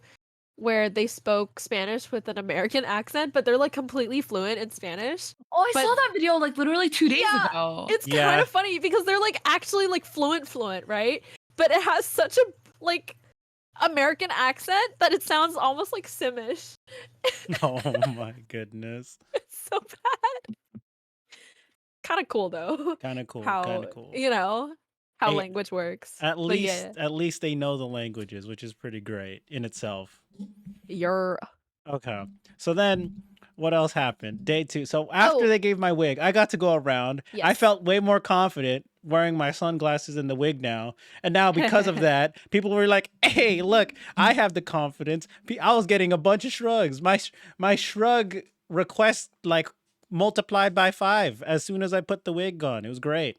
where they spoke Spanish with an American accent, but they're completely fluent in Spanish. Oh, I But- saw that video literally 2 days Yeah, ago. It's kind Yeah. of funny because they're actually fluent, right? But it has such a American accent that it sounds almost like Simish. Oh my goodness. It's so bad. Kind of cool though. Kind of cool. How how Hey, language works. At But least they know the languages, which is pretty great in itself. you're Okay. So then what else happened? Day 2. So after Oh. they gave my wig, I got to go around. I Yes. felt way more confident wearing my sunglasses and the wig now. And now because of that, people were like, "Hey, look, I have the confidence." I was getting a bunch of shrugs. My shrug request multiplied by 5 as soon as I put the wig on. It was great.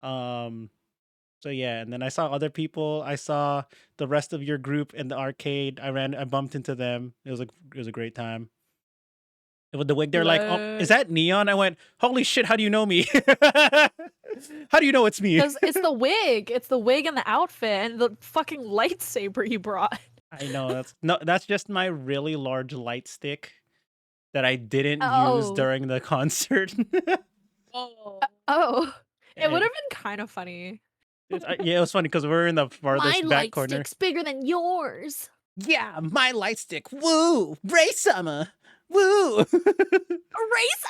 So yeah, and then I saw other people. I saw the rest of your group in the arcade. I bumped into them. It was a great time. With the wig, they're like, "Oh, is that Neon?" I went, "Holy shit, how do you know me?" How do you know it's me? because it's the wig. It's the wig and the outfit and the fucking lightsaber you brought. I know that's just my really large light stick that I didn't use Oh. during the concert. Oh. It would And have been kind of funny. yeah, it was funny because we're in the farthest back corner. Stick's bigger than yours. Yeah, my light stick. Woo! Ray Summer. Woo! Erase.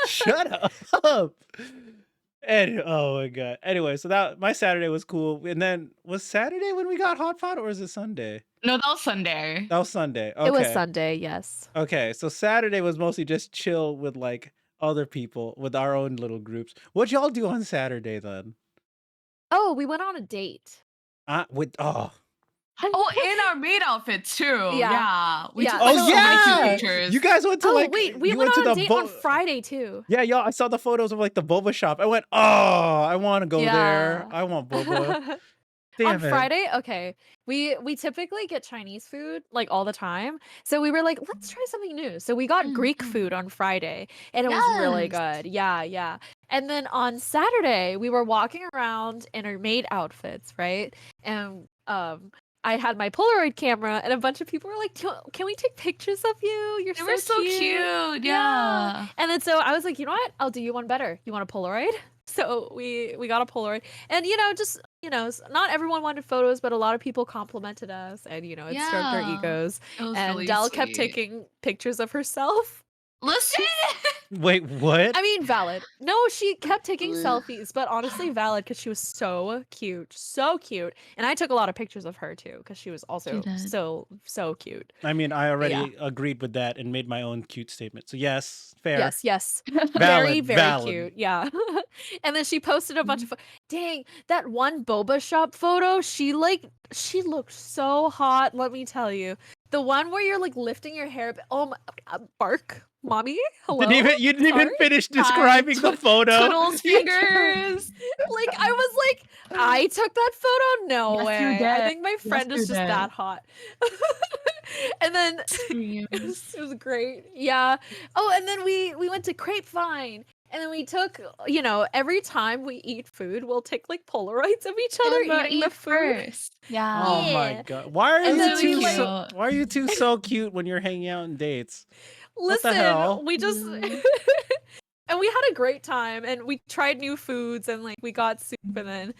Shut up. And oh my god. Anyway, so that my Saturday was cool. And then was Saturday when we got hot pot, or was it Sunday? No, that was Sunday. That was Sunday. Okay. It was Sunday, yes. Okay, so Saturday was mostly just chill with other people, with our own little groups. What'd y'all do on Saturday then? Oh, we went on a date. Oh, in our maid outfit too. Yeah. We Yeah. took Oh, some yeah! amazing pictures. You guys went to we you went to on a the date on Friday too. Yeah, y'all, I saw the photos of the boba shop. I went, "Oh, I want to go there. Yeah. I want boba." Damn On it. Friday, okay. We typically get Chinese food all the time. So we were like, let's try something new. So we got Greek food on Friday and it was really Yes. good. Yeah. And then on Saturday, we were walking around in our maid outfits, right? And I had my Polaroid camera, and a bunch of people were like, Can we take pictures of you? You're They were so so cute." cute. Yeah. Yeah. And then so I was like, you know what? I'll do you one better. You want a Polaroid? So we got a Polaroid, and just not everyone wanted photos, but a lot of people complimented us, and it stroked our Yeah. egos. It was And really Dell kept sweet. taking pictures of herself. Listen. Wait, what? I mean, valid. No, she kept taking selfies, but honestly, valid because she was so cute, so cute. And I took a lot of pictures of her too because she was She also did. so cute. I mean, I Yeah. already agreed with that and made my own cute statement. So yes, fair. Yes, yes. Very, Valid, very valid. cute. Yeah. And then she posted a bunch of dang, that one boba shop photo, she looked so hot, let me tell you. The one where you're like lifting your hair, oh my, bark, mommy, hello. You didn't even Sorry? finish describing the photo. Twiddles fingers. Like I was like, I took that photo? No Yes, you way. I did. think my friend Yes, is you just did. that hot. And then Screams. it was great. Yeah. Oh, and then we went to Grapevine. And then we took, every time we eat food, we'll take like Polaroids of each other And we'll eating the eat food. first. Yeah. Oh my Yeah. god. Why are And you then we, two like- so why are you two so cute when you're hanging out on dates? What the Listen, hell? we just and we had a great time, and we tried new foods, and like we got soup, and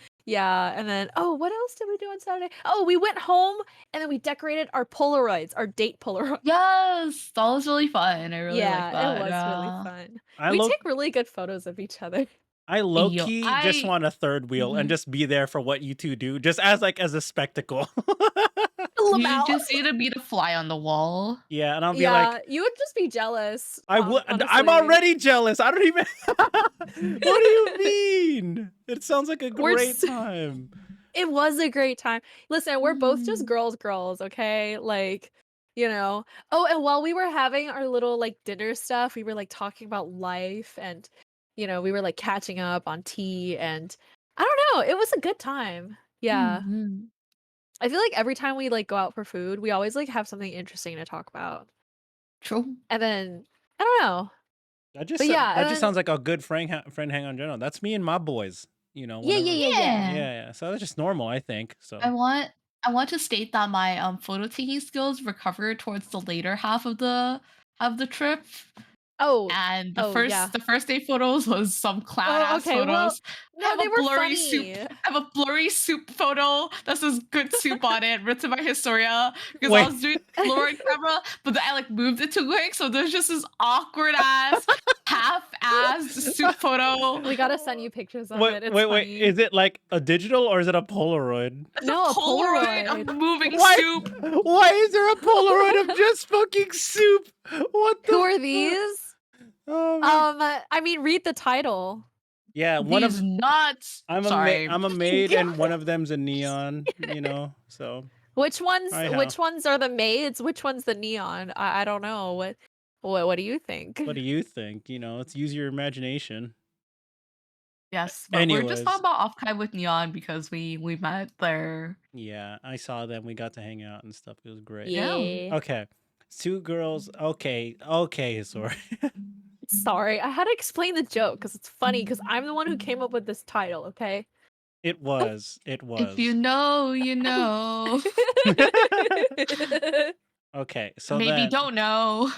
then oh, what else did we do on Saturday? Oh, we went home, and then we decorated our Polaroids, our date Polaroids. Yes, that was really fun. I really like that. It was really Yeah. fun. I We low take really good photos of each other. I low key just I want a third wheel and Mhm. just be there for what you two do, just as a spectacle. You Lamau. just need to be the fly on the wall. Yeah, and I'll be like, Yeah, you would just be jealous. I would. I'm honestly. already jealous. I don't even. What do you mean? It sounds like a We're great s- time. It was a great time. Listen, we're both just Mm. girls, okay? Like, Oh, and while we were having our little like dinner stuff, we were like talking about life, and we were like catching up on tea, and I don't know, it was a good time. Yeah. Mhm. I feel like every time we like go out for food, we always like have something interesting to talk about. True. And then I don't know. That But yeah, and just then sounds like a good friend hang on general. That's me and my boys. yeah, Whenever. Yeah. Yeah. So that's just normal, I think. So I want to state that my photo taking skills recovered towards the later half of the trip. Oh, And yeah. the first day photos was some clown Oh, ass okay. Well, photos. I no, have they a were blurry soup. funny. I have a blurry soup photo that says good soup on it, written by Hissoria, because I Wait. was doing Polaroid camera, but then I like moved it too quick, so there's just this awkward ass, half-assed soup photo. We gotta send you pictures of Wait, it. It's wait. funny. Is it like a digital or is it a Polaroid? It's No, a a Polaroid Polaroid. of moving Why? soup. Why is there a Polaroid of just fucking soup? What the? Who are fuck? these? Oh my. I mean, read the title. Yeah, one These of nuts. Sorry. I'm a maid and one of them's a neon. So Which ones? I know. Which ones are the maids? Which one's the neon? I don't know. What do you think? What do you think? Let's use your imagination. Yes, but we're just Anyways, talking about OffKai with Neon because we met there. yeah, I saw them. We got to hang out and stuff. It was great. Yeah. Okay, two girls. Okay, sorry. Sorry, I had to explain the joke because it's funny because I'm the one who came up with this title. Okay. It was. If you know, you know. Okay, so Maybe then, don't know.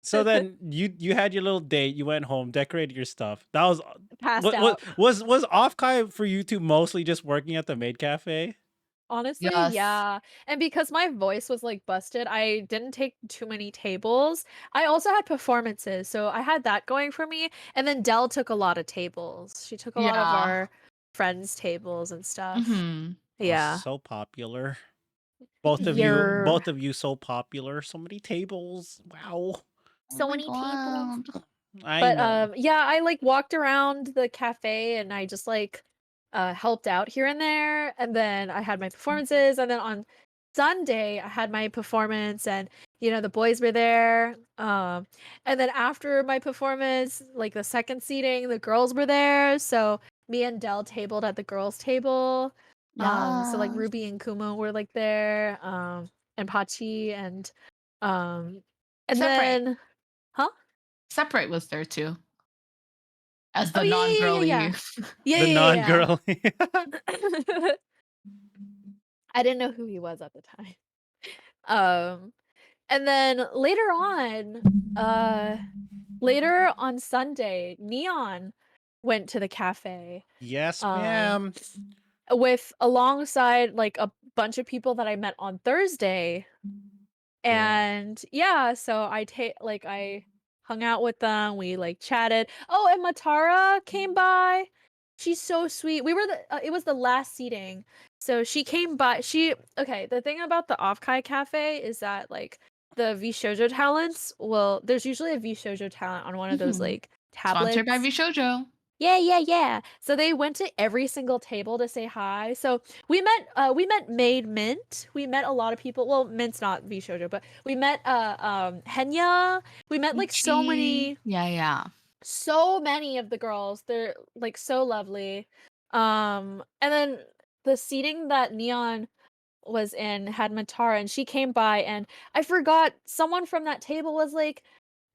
so then you had your little date. You went home, decorated your stuff. That was Passed what out. was OffKai for you two mostly just working at the maid cafe? Honestly, Yes. yeah. And because my voice was like busted, I didn't take too many tables. I also had performances, so I had that going for me. And then Dell took a lot of tables. She took a lot of Yeah. our friends' tables and stuff. Mhm. Oh, Yeah. so popular. Both Both of you so popular. So many tables. Wow. So Oh my many tables. God. I But know. yeah, I like walked around the cafe and I just like helped out here and there, and then I had my performances, and then on Sunday I had my performance, and the boys were there. And then after my performance, like the second seating, the girls were there. So me and Dell tabled at the girls' table. So like Yes. Ruby and Kumo were like there, and Pachi um and Separate. then huh? Separate was there too. As Oh the non-girly. yeah. The non-girl. I didn't know who he was at the time. Um, and then later on Sunday, Neon went to the cafe, Yes, um, ma'am. with alongside, like, a bunch of people that I met on Thursday. Yeah. And yeah, so I hung out with them, we, like, chatted. Oh, and Matara came by. She's so sweet. It was the last seating. So she came by. Okay, the thing about the OffKai cafe is that, like, the VShojo talents there's usually a VShojo talent on one of those, Mhm. like, Sponsored by tablets. Vishojo. Yeah, yeah, yeah. So they went to every single table to say hi. So we met Maid Mint. We met a lot of people. Well, Mint's not V Shoujo, but we met Henya. We met like Michi. Yeah, yeah. so many of the girls. They're like so lovely. And then the seating that Neon was in had Matara, and she came by, and I forgot someone from that table was like,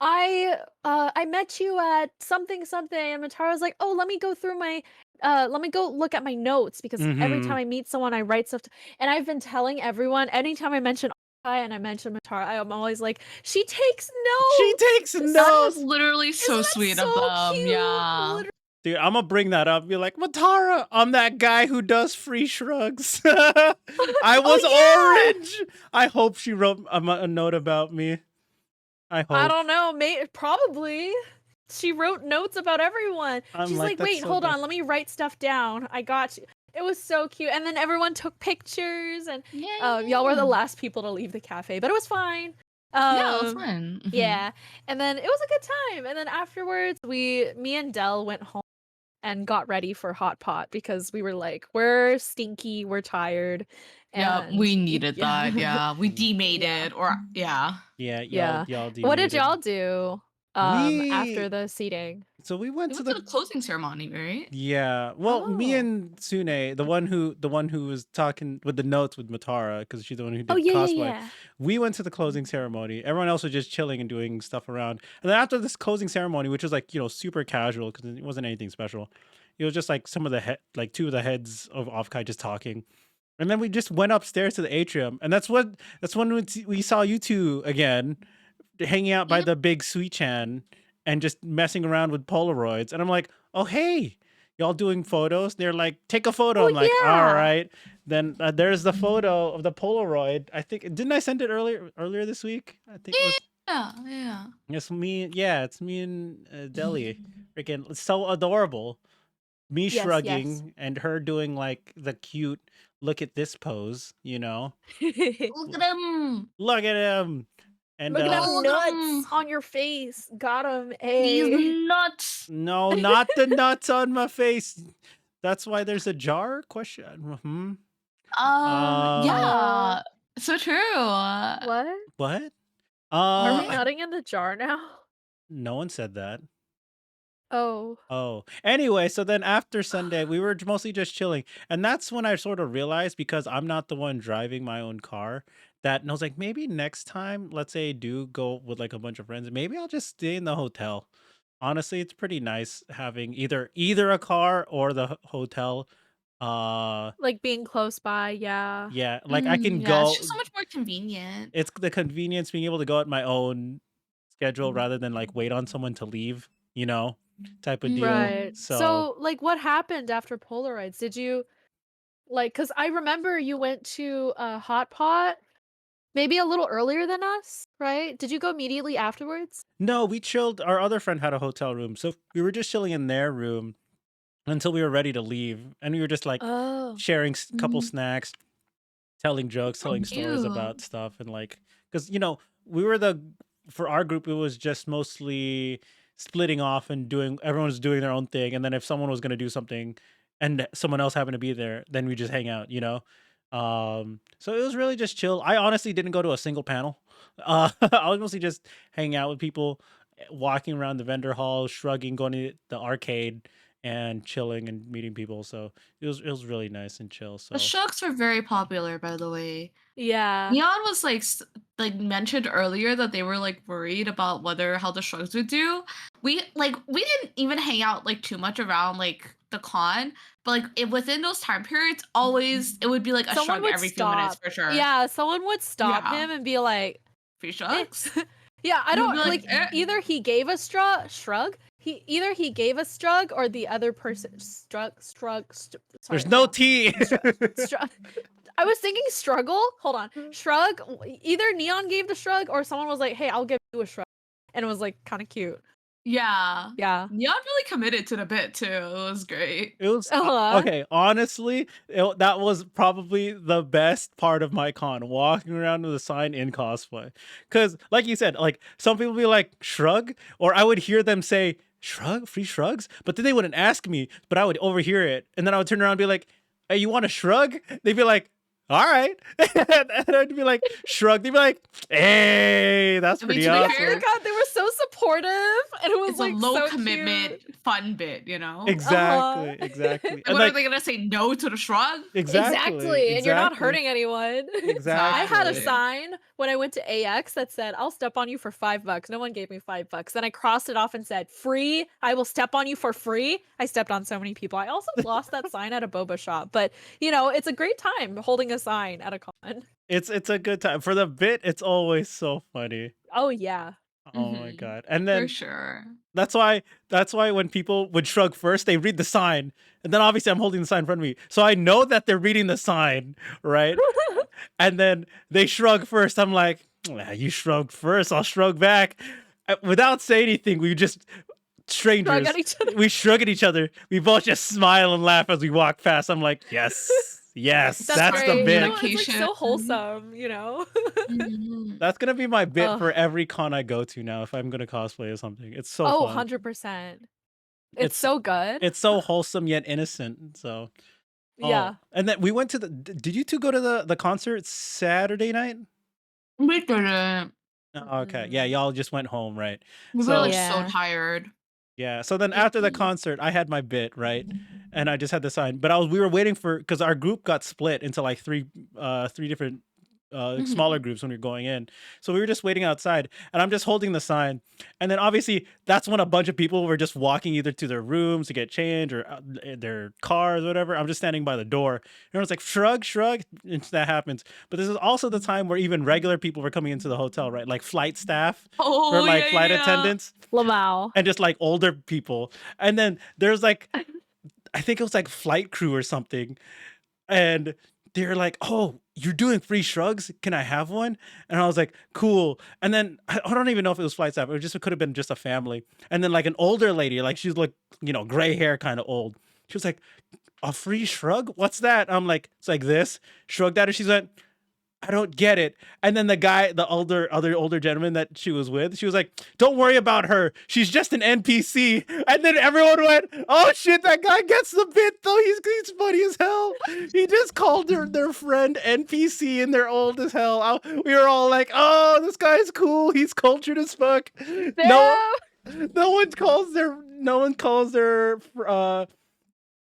I met you at something something, and Matara's like, "Oh, let me go look at my notes because every Mm-hmm. time I meet someone I write stuff." And I've been telling everyone anytime I mention Kai and I mention Matara, I'm always like, "She takes She notes." takes That is notes. literally Isn't so that sweet of so them. cute? Yeah. Dude, I'm gonna bring that up. Be like, Matara, I'm that guy who does free shrugs. I Oh was yeah. orange. I hope she wrote a note about me. I I hope. don't know, probably. She wrote notes about everyone. I'm She's like, like, that's "Wait, so hold good. on, let me write stuff down. I got you." It was so cute. And then everyone took pictures, and Yeah, y'all were yeah. the last people to leave the cafe, but it was fine. Yeah, it was fun. Mhm. Yeah. And then it was a good time. And then afterwards, me and Dell went home and got ready for hot pot because we were like, we're stinky, we're tired, Yep, and we needed that. yeah. Yeah, we Mm. demade Yeah. it, or yeah. Yeah, Yeah. y'all What did demated. y'all do after We the seating? so we went We to went to the the closing ceremony, right? yeah. Well, me Oh. and Sune, the one who was talking with the notes with Matara, because she's the one who Oh, did yeah, yeah, cosplay. yeah. We went to the closing ceremony. Everyone else was just chilling and doing stuff around. And then after this closing ceremony, which was like, super casual because it wasn't anything special. It was just like some of the like two of the heads of OffKai just talking. And then we just went upstairs to the atrium. And that's when we saw you two again hanging out by Yep. the big sweet chan and just messing around with Polaroids. And I'm like, oh, hey, y'all doing photos? They're like, take a photo. Oh, I'm like, all yeah. right. Then there's the photo of the Polaroid. I think, didn't I send it earlier this week? I think it was. Yeah, yeah. It's me. Yeah, it's me and Deli. Freaking, it's so adorable. Me Yes, yes. shrugging and her doing like the cute look at this pose, Look at him. Look at him. And Look at them Look at nuts him. on your face. Got 'em, These a. nuts. no, not the nuts on my face. That's why there's a jar? Question. Hmm. Yeah. So true. What? What? Are we Right? nutting in the jar now? No one said that. Oh. Oh, anyway, so then after Sunday, we were mostly just chilling. And that's when I sort of realized, because I'm not the one driving my own car, that and I was like, maybe next time, let's say I do go with like a bunch of friends, maybe I'll just stay in the hotel. Honestly, it's pretty nice having either a car or the hotel. Uh Like, being close by, yeah. yeah, like I can Yeah, it's go. just so much more convenient. It's the convenience being able to go at my own schedule rather than like wait on someone to leave, type of deal. Right. Mhm. So So, like, what happened after Polaroids? Did you cause I remember you went to a hot pot maybe a little earlier than us, right? Did you go immediately afterwards? no, we chilled. Our other friend had a hotel room, so we were just chilling in their room until we were ready to leave, and we were just like Oh. sharing couple Mhm. snacks, telling jokes, So telling stories cute. about stuff, and like, because we were for our group, it was just mostly splitting off and doing. Everyone was doing their own thing, and then if someone was gonna do something, and someone else happened to be there, then we just hang out, So it was really just chill. I honestly didn't go to a single panel. I was mostly just hanging out with people, walking around the vendor hall, shrugging, going to the arcade, and chilling and meeting people. So it was really nice and chill. The So Shucks were very popular, by the way. Yeah. Neon was like like mentioned earlier that they were like worried about how the Shrugs would do. We didn't even hang out like too much around like the con, but like within those time periods, always it would be like a Someone shrug would every few minutes stop. for sure. Yeah, someone would stop Yeah, him and be like, free eh. shrugs. Yeah, I And he'll be don't like, like eh. either he gave a shrug. He gave a shrug or the other person sorry, There's hold no on. T. Shrug. I was thinking struggle. Hold on. Shrug. Either Neon gave the shrug or someone was like, "Hey, I'll give you a shrug." And it was like kind of cute. Yeah. Yeah. Neon really committed to the bit too. It was great. It was Uh-huh. okay. Honestly, that was probably the best part of my con, walking around with a sign in cosplay. Because, like you said, like some people be like shrug, or I would hear them say shrug, free shrugs, but then they wouldn't ask me, but I would overhear it, and then I would turn around and be like, "Hey, you want a shrug?" They'd be like, "All right," and I'd be like, "Shrug." They'd be like, "Hey, that's I mean, pretty to be Oh fair, my awesome." god, they were so supportive, and it was it's a like low so commitment, cute. fun bit, you know? Exactly, Uh-huh. exactly, And and what are like they gonna say no to the shrug? exactly, Exactly, and you're not exactly, hurting anyone. I had a exactly. Exactly. sign when I went to AX that said, "I'll step on you for $5." No one gave me $5. Then I crossed it off and said, "Free. I will step on you for free." I stepped on so many people. I also lost that sign at a boba shop, but it's a great time holding a sign at a con. It's a good time. For the bit, it's always so funny. Oh yeah. Oh my Mhm. god. And For then sure. that's why when people would shrug first, they read the sign. And then obviously I'm holding the sign in front of me. So I know that they're reading the sign, right? And then they shrug first. I'm like, "Ah, you shrugged first, I'll shrug back." Without saying anything, we just Shrug strangers. at each other. We shrug at each other. We both just smile and laugh as we walk past. I'm like, yes, yes, That's that's Smart the great. bit. It's like communication. so wholesome. Mhm. That's gonna be my bit Ugh. for every con I go to now if I'm gonna cosplay or something. It's so Oh, fun. 100%. It's It's so good. it's so wholesome yet innocent. So Yeah. and then we went to did you two go to the concert Saturday night? We didn't. Oh, okay. Yeah, y'all just went home, right? We were like So so Yeah. tired. yeah, so then after the Mhm. concert, I had my bit, right? And I just had the sign, but we were waiting for because our group got split into like three different smaller Mhm. groups when we were going in. So we were just waiting outside and I'm just holding the sign. And then obviously that's when a bunch of people were just walking either to their rooms to get change or their cars or whatever. I'm just standing by the door. Everyone's like shrug, shrug, and that happens. But this is also the time where even regular people were coming into the hotel, right? Like flight staff or Oh, like yeah, flight yeah. attendants Lamau. and just like older people. And then there's like I think it was like flight crew or something. And they're like, "Oh, you're doing free shrugs? Can I have one?" And I was like, "Cool." And then I don't even know if it was flight staff. It could have been just a family. And then like an older lady, like she's like, gray hair, kind of old. She was like, "A free shrug? What's that?" I'm like, "It's like this." Shrugged at her. She's like, "I don't get it." And then the guy, the other older gentleman that she was with, she was like, "Don't worry about her. She's just an NPC." And then everyone went, "Oh shit, that guy gets the bit though. He's funny as hell." He just called their friend NPC and they're old as hell. We were all like, "Oh, this guy's cool. He's cultured as fuck." No, Damn. no one calls their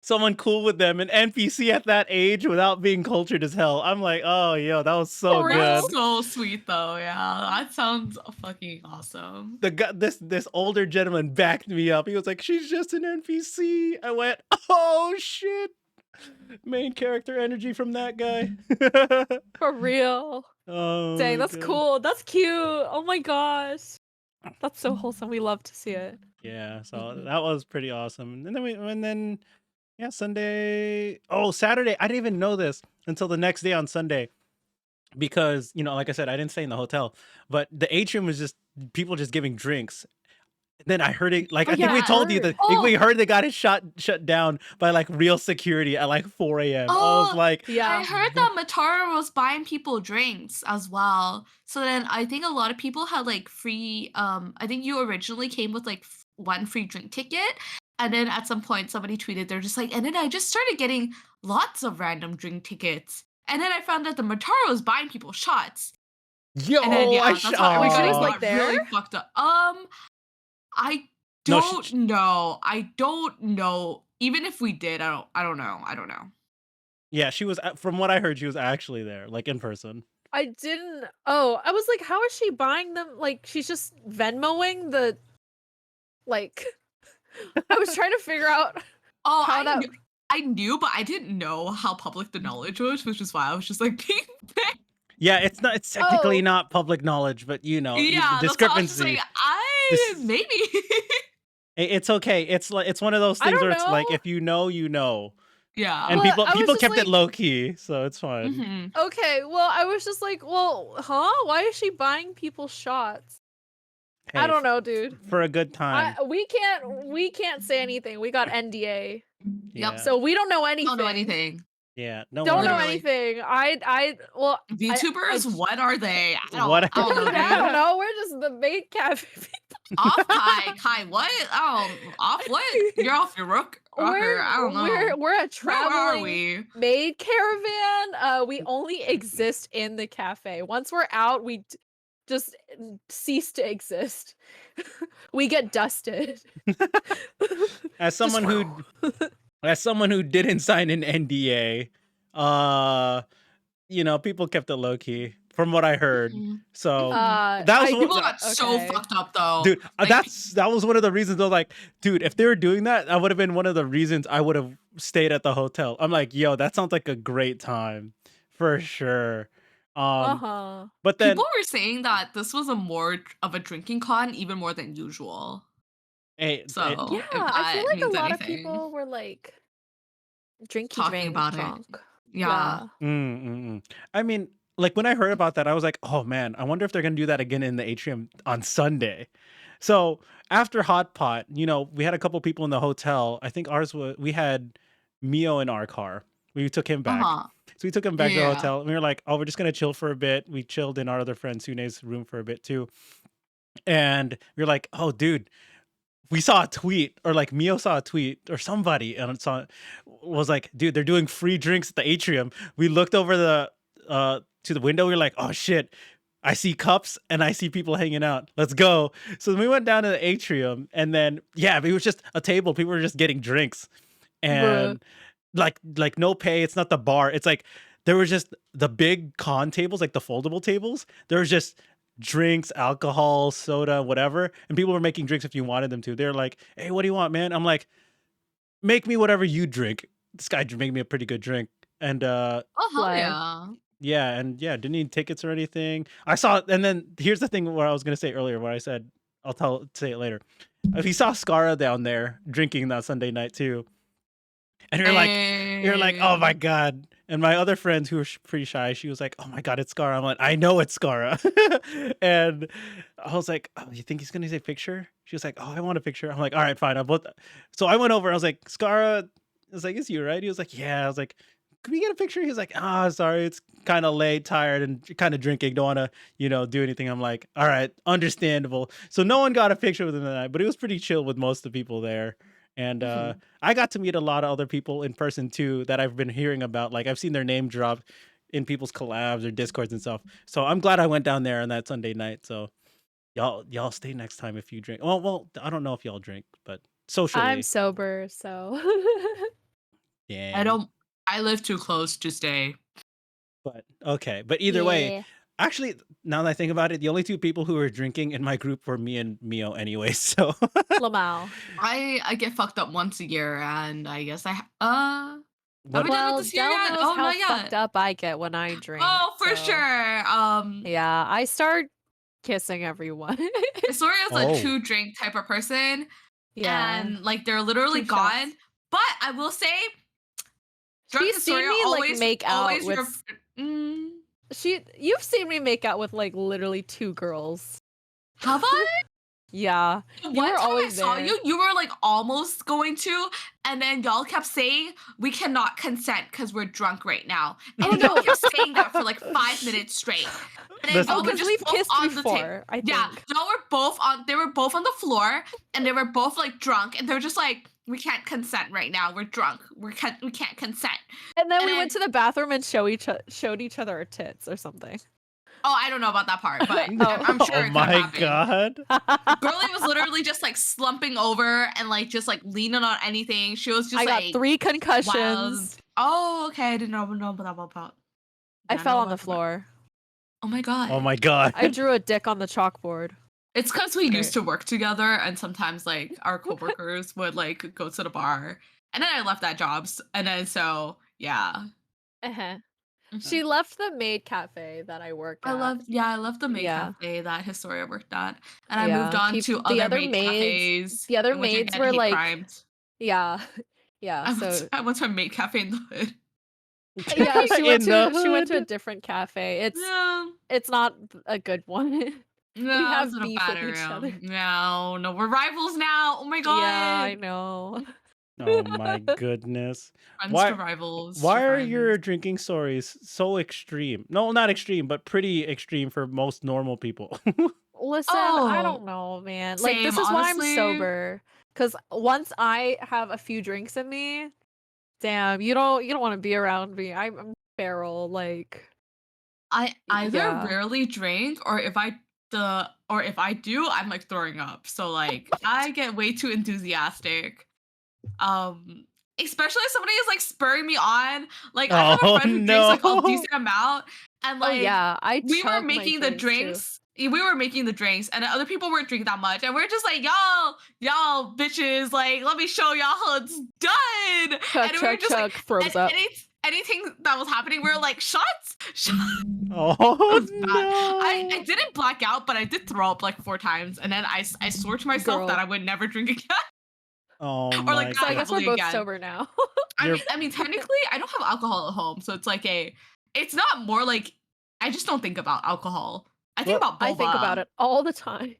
someone cool with them, an NPC at that age without being cultured as hell. I'm like, oh, yo, that was so For real? good. That's so sweet though. Yeah, that sounds fucking awesome. The guy, this older gentleman backed me up. He was like, "She's just an NPC." I went, "Oh shit!" Main character energy from that guy. For real. Oh Dang, my that's god. cool. That's cute. Oh my gosh. That's so wholesome. We love to see it. Yeah, so Mhm. that was pretty awesome. And then yeah, Sunday. Oh, Saturday. I didn't even know this until the next day on Sunday. Because like I said, I didn't stay in the hotel, but the atrium was just people just giving drinks. Then I heard it, like Oh I think yeah, we I told you that heard. we Oh, heard they got it shut down by like real security at like 4 a.m. I was oh, like, I Yeah. heard that Matara was buying people drinks as well. So then I think a lot of people had like free I think you originally came with like one free drink ticket. And then at some point somebody tweeted they're just like, and then I just started getting lots of random drink tickets. And then I found out the Matara was buying people shots. And then yo, yeah, that's how Wait, she everybody was like got there? really fucked up. I no, don't know. I don't know. Even if we did, I don't know. I don't know. yeah, she was. From what I heard, she was actually there, like in person. I didn't. Oh, I was like, how is she buying them? Like, she's just Venmoing the. Like, I was trying to figure out. Oh, How that I knew, but I didn't know how public the knowledge was, which is why I was just like being vague. Yeah, it's technically Oh, not public knowledge, but the Yeah, that's why I was just like, discrepancy. This maybe. it's okay. It's one of those I things don't where it's like know. if you know, you know. And Yeah. Well, I was people just kept it like, low key, so it's fine. Hmm. okay, well, I was just like, well, huh? Why is she buying people shots? I Hey, don't know, dude. for a good time. We can't say anything. We got NDA. Yep. Yeah. So we don't know I don't know anything. anything. Yeah, no Don't know worries. Literally. anything. Well, VTubers, what are they? What I don't know, I don't dude. know. We're just the maid cafe people. OffKai, Kai, what? Off what? You're off your rocker. I don't know. We're a Where are traveling we? maid caravan. We only exist in the cafe. Once we're out, we just cease to exist. We get dusted. As Just someone who didn't sign an NDA, people kept it low key from what I heard. Mhm. So Uh, that was I- People got so okay. fucked up though. dude, Like, that was one of the reasons. Though, like, dude, if they were doing that, that would have been one of the reasons I would have stayed at the hotel. I'm like, yo, that sounds like a great time for sure. Uh-huh. But then, people were saying that this was a more of a drinking con, even more than usual. So Yeah, if I feel that like a means lot of anything, people were like talking about it. drunk. Yeah. I mean, like when I heard about that, I was like, oh man, I wonder if they're gonna do that again in the atrium on Sunday. So after Hot Pot, we had a couple people in the hotel. I think we had Mio in our car. We took him back. Uh-huh. So we took him back to the Yeah. hotel and we were like, oh, we're just gonna chill for a bit. We chilled in our other friend Sune's room for a bit too. And we were like, oh dude, we saw a tweet, or like Mio saw a tweet or somebody and was like, dude, they're doing free drinks at the atrium. We looked over to the window. We were like, oh shit, I see cups and I see people hanging out. Let's go. So we went down to the atrium and then it was just a table. People were just getting drinks and like no pay. It's not the bar. It's like there was just the big con tables, like the foldable tables. There was just drinks, alcohol, soda, whatever. And people were making drinks if you wanted them to. They're like, hey, what do you want, man? I'm like, make me whatever you drink. This guy made me a pretty good drink. And Oh hell Like- yeah. didn't need tickets or anything. I saw, and then here's the thing where I was gonna say earlier, where I said say it later. We saw Scara down there drinking that Sunday night too. And you're like, oh my god. And my other friends who were pretty shy, she was like, oh my god, it's Scara. I'm like, I know it's Scara. And I was like, oh, you think he's gonna take a picture? She was like, oh, I want a picture. I'm like, all right, fine. So I went over. I was like, Scara. I was like, it's you, right? He was like, yeah. I was like, can we get a picture? He was like, sorry, it's kind of late, tired, and kind of drinking. Don't want to, do anything. I'm like, all right, understandable. So no one got a picture with him tonight, but it was pretty chill with most of the people there. And I got to meet a lot of other people in person too that I've been hearing about. Like I've seen their name drop in people's collabs or discords and stuff. So I'm glad I went down there on that Sunday night. So y'all stay next time if you drink. Well, I don't know if y'all drink, but socially. I'm sober, so Yeah. I live too close to stay. But okay. But either way, actually, now that I think about it, the only two people who were drinking in my group were me and Mio anyway. So Lamau. I get fucked up once a year, and I guess have we done Well, with this year Del yet? knows Oh, how not yet. fucked up I get when I drink. Oh, for so- sure. Yeah, I start kissing everyone. Hissoria is Oh. a two drink type of person, Yeah. and like they're literally Two shots. gone. But I will say, drunk She's seen Hissoria me, like, always make out always with- You've seen me make out with like literally two girls. have I? Yeah. The You one were time I always saw there. you were like almost going to, and then y'all kept saying we cannot consent because we're drunk right now. And Oh, y'all no. kept saying that for like 5 minutes straight. And then Listen- y'all Oh, were because just we've both kissed on the before, I think. Yeah, y'all were both on. They were both on the floor, and they were both like drunk, and they were just like, "We can't consent right now. We're drunk. We can't consent." And then and we went to the bathroom and showed each other our tits or something. Oh, I don't know about that part, but Oh. I'm sure oh it could my happen. god. Girlie was literally just like slumping over and like just like leaning on anything. She was just I got like 3 concussions. wild. Oh, okay. I didn't know about. I fell on the floor. Oh my god. Oh my god. I drew a dick on the chalkboard. It's because we Great. used to work together, and sometimes like our coworkers would like go to the bar, and then I left that job, and then so yeah. Uh-huh. Uh, She left the maid cafe that I work at. I love the maid Yeah. cafe that Historia worked at, and I moved Yeah. on to People the other other maid maids cafes the other in which I maids get were hate like crimed. yeah. Yeah, so I went to a maid cafe in the hood. yeah, in the she went to a hood. different cafe. Yeah. It's not a good one. We No, it's have in a beef bad with each area. other. No, no, we're rivals now. Oh my Yeah, I god. know. Oh my goodness. Friends to Why rivals to why are your friends. drinking stories so extreme? No, not extreme, but pretty extreme for most normal people. Listen, I Oh, don't know, man. Like, same, this is why I'm honestly. sober. Cause once I have a few drinks in me, damn, you don't want to be around me. I'm feral, like, I either yeah. rarely drink or if I do, I'm like throwing up. So like I get way too enthusiastic. Um, Especially if somebody is like spurring me on. Like I have a Oh friend who drinks like a no. decent amount, and Oh like yeah, I we were chug my making the drinks too. drinks. We were making the drinks, and other people weren't drinking that much, and we're just like, y'all, bitches, like, let me show y'all how it's done. Chug, And we were chug, just like, chug, throws up. anything that was happening, we were like, shots, shots. It Oh was bad. I no. didn't black out, but I did throw up like 4 times, and then I swore to myself that Girl. I would never drink again. Oh Or like my So that I god. guess we're heavily both again. sober now. You're I mean, technically, I don't have alcohol at home, so it's like it's not more like I just don't think about alcohol. I think well, about I think about boba. it all the time.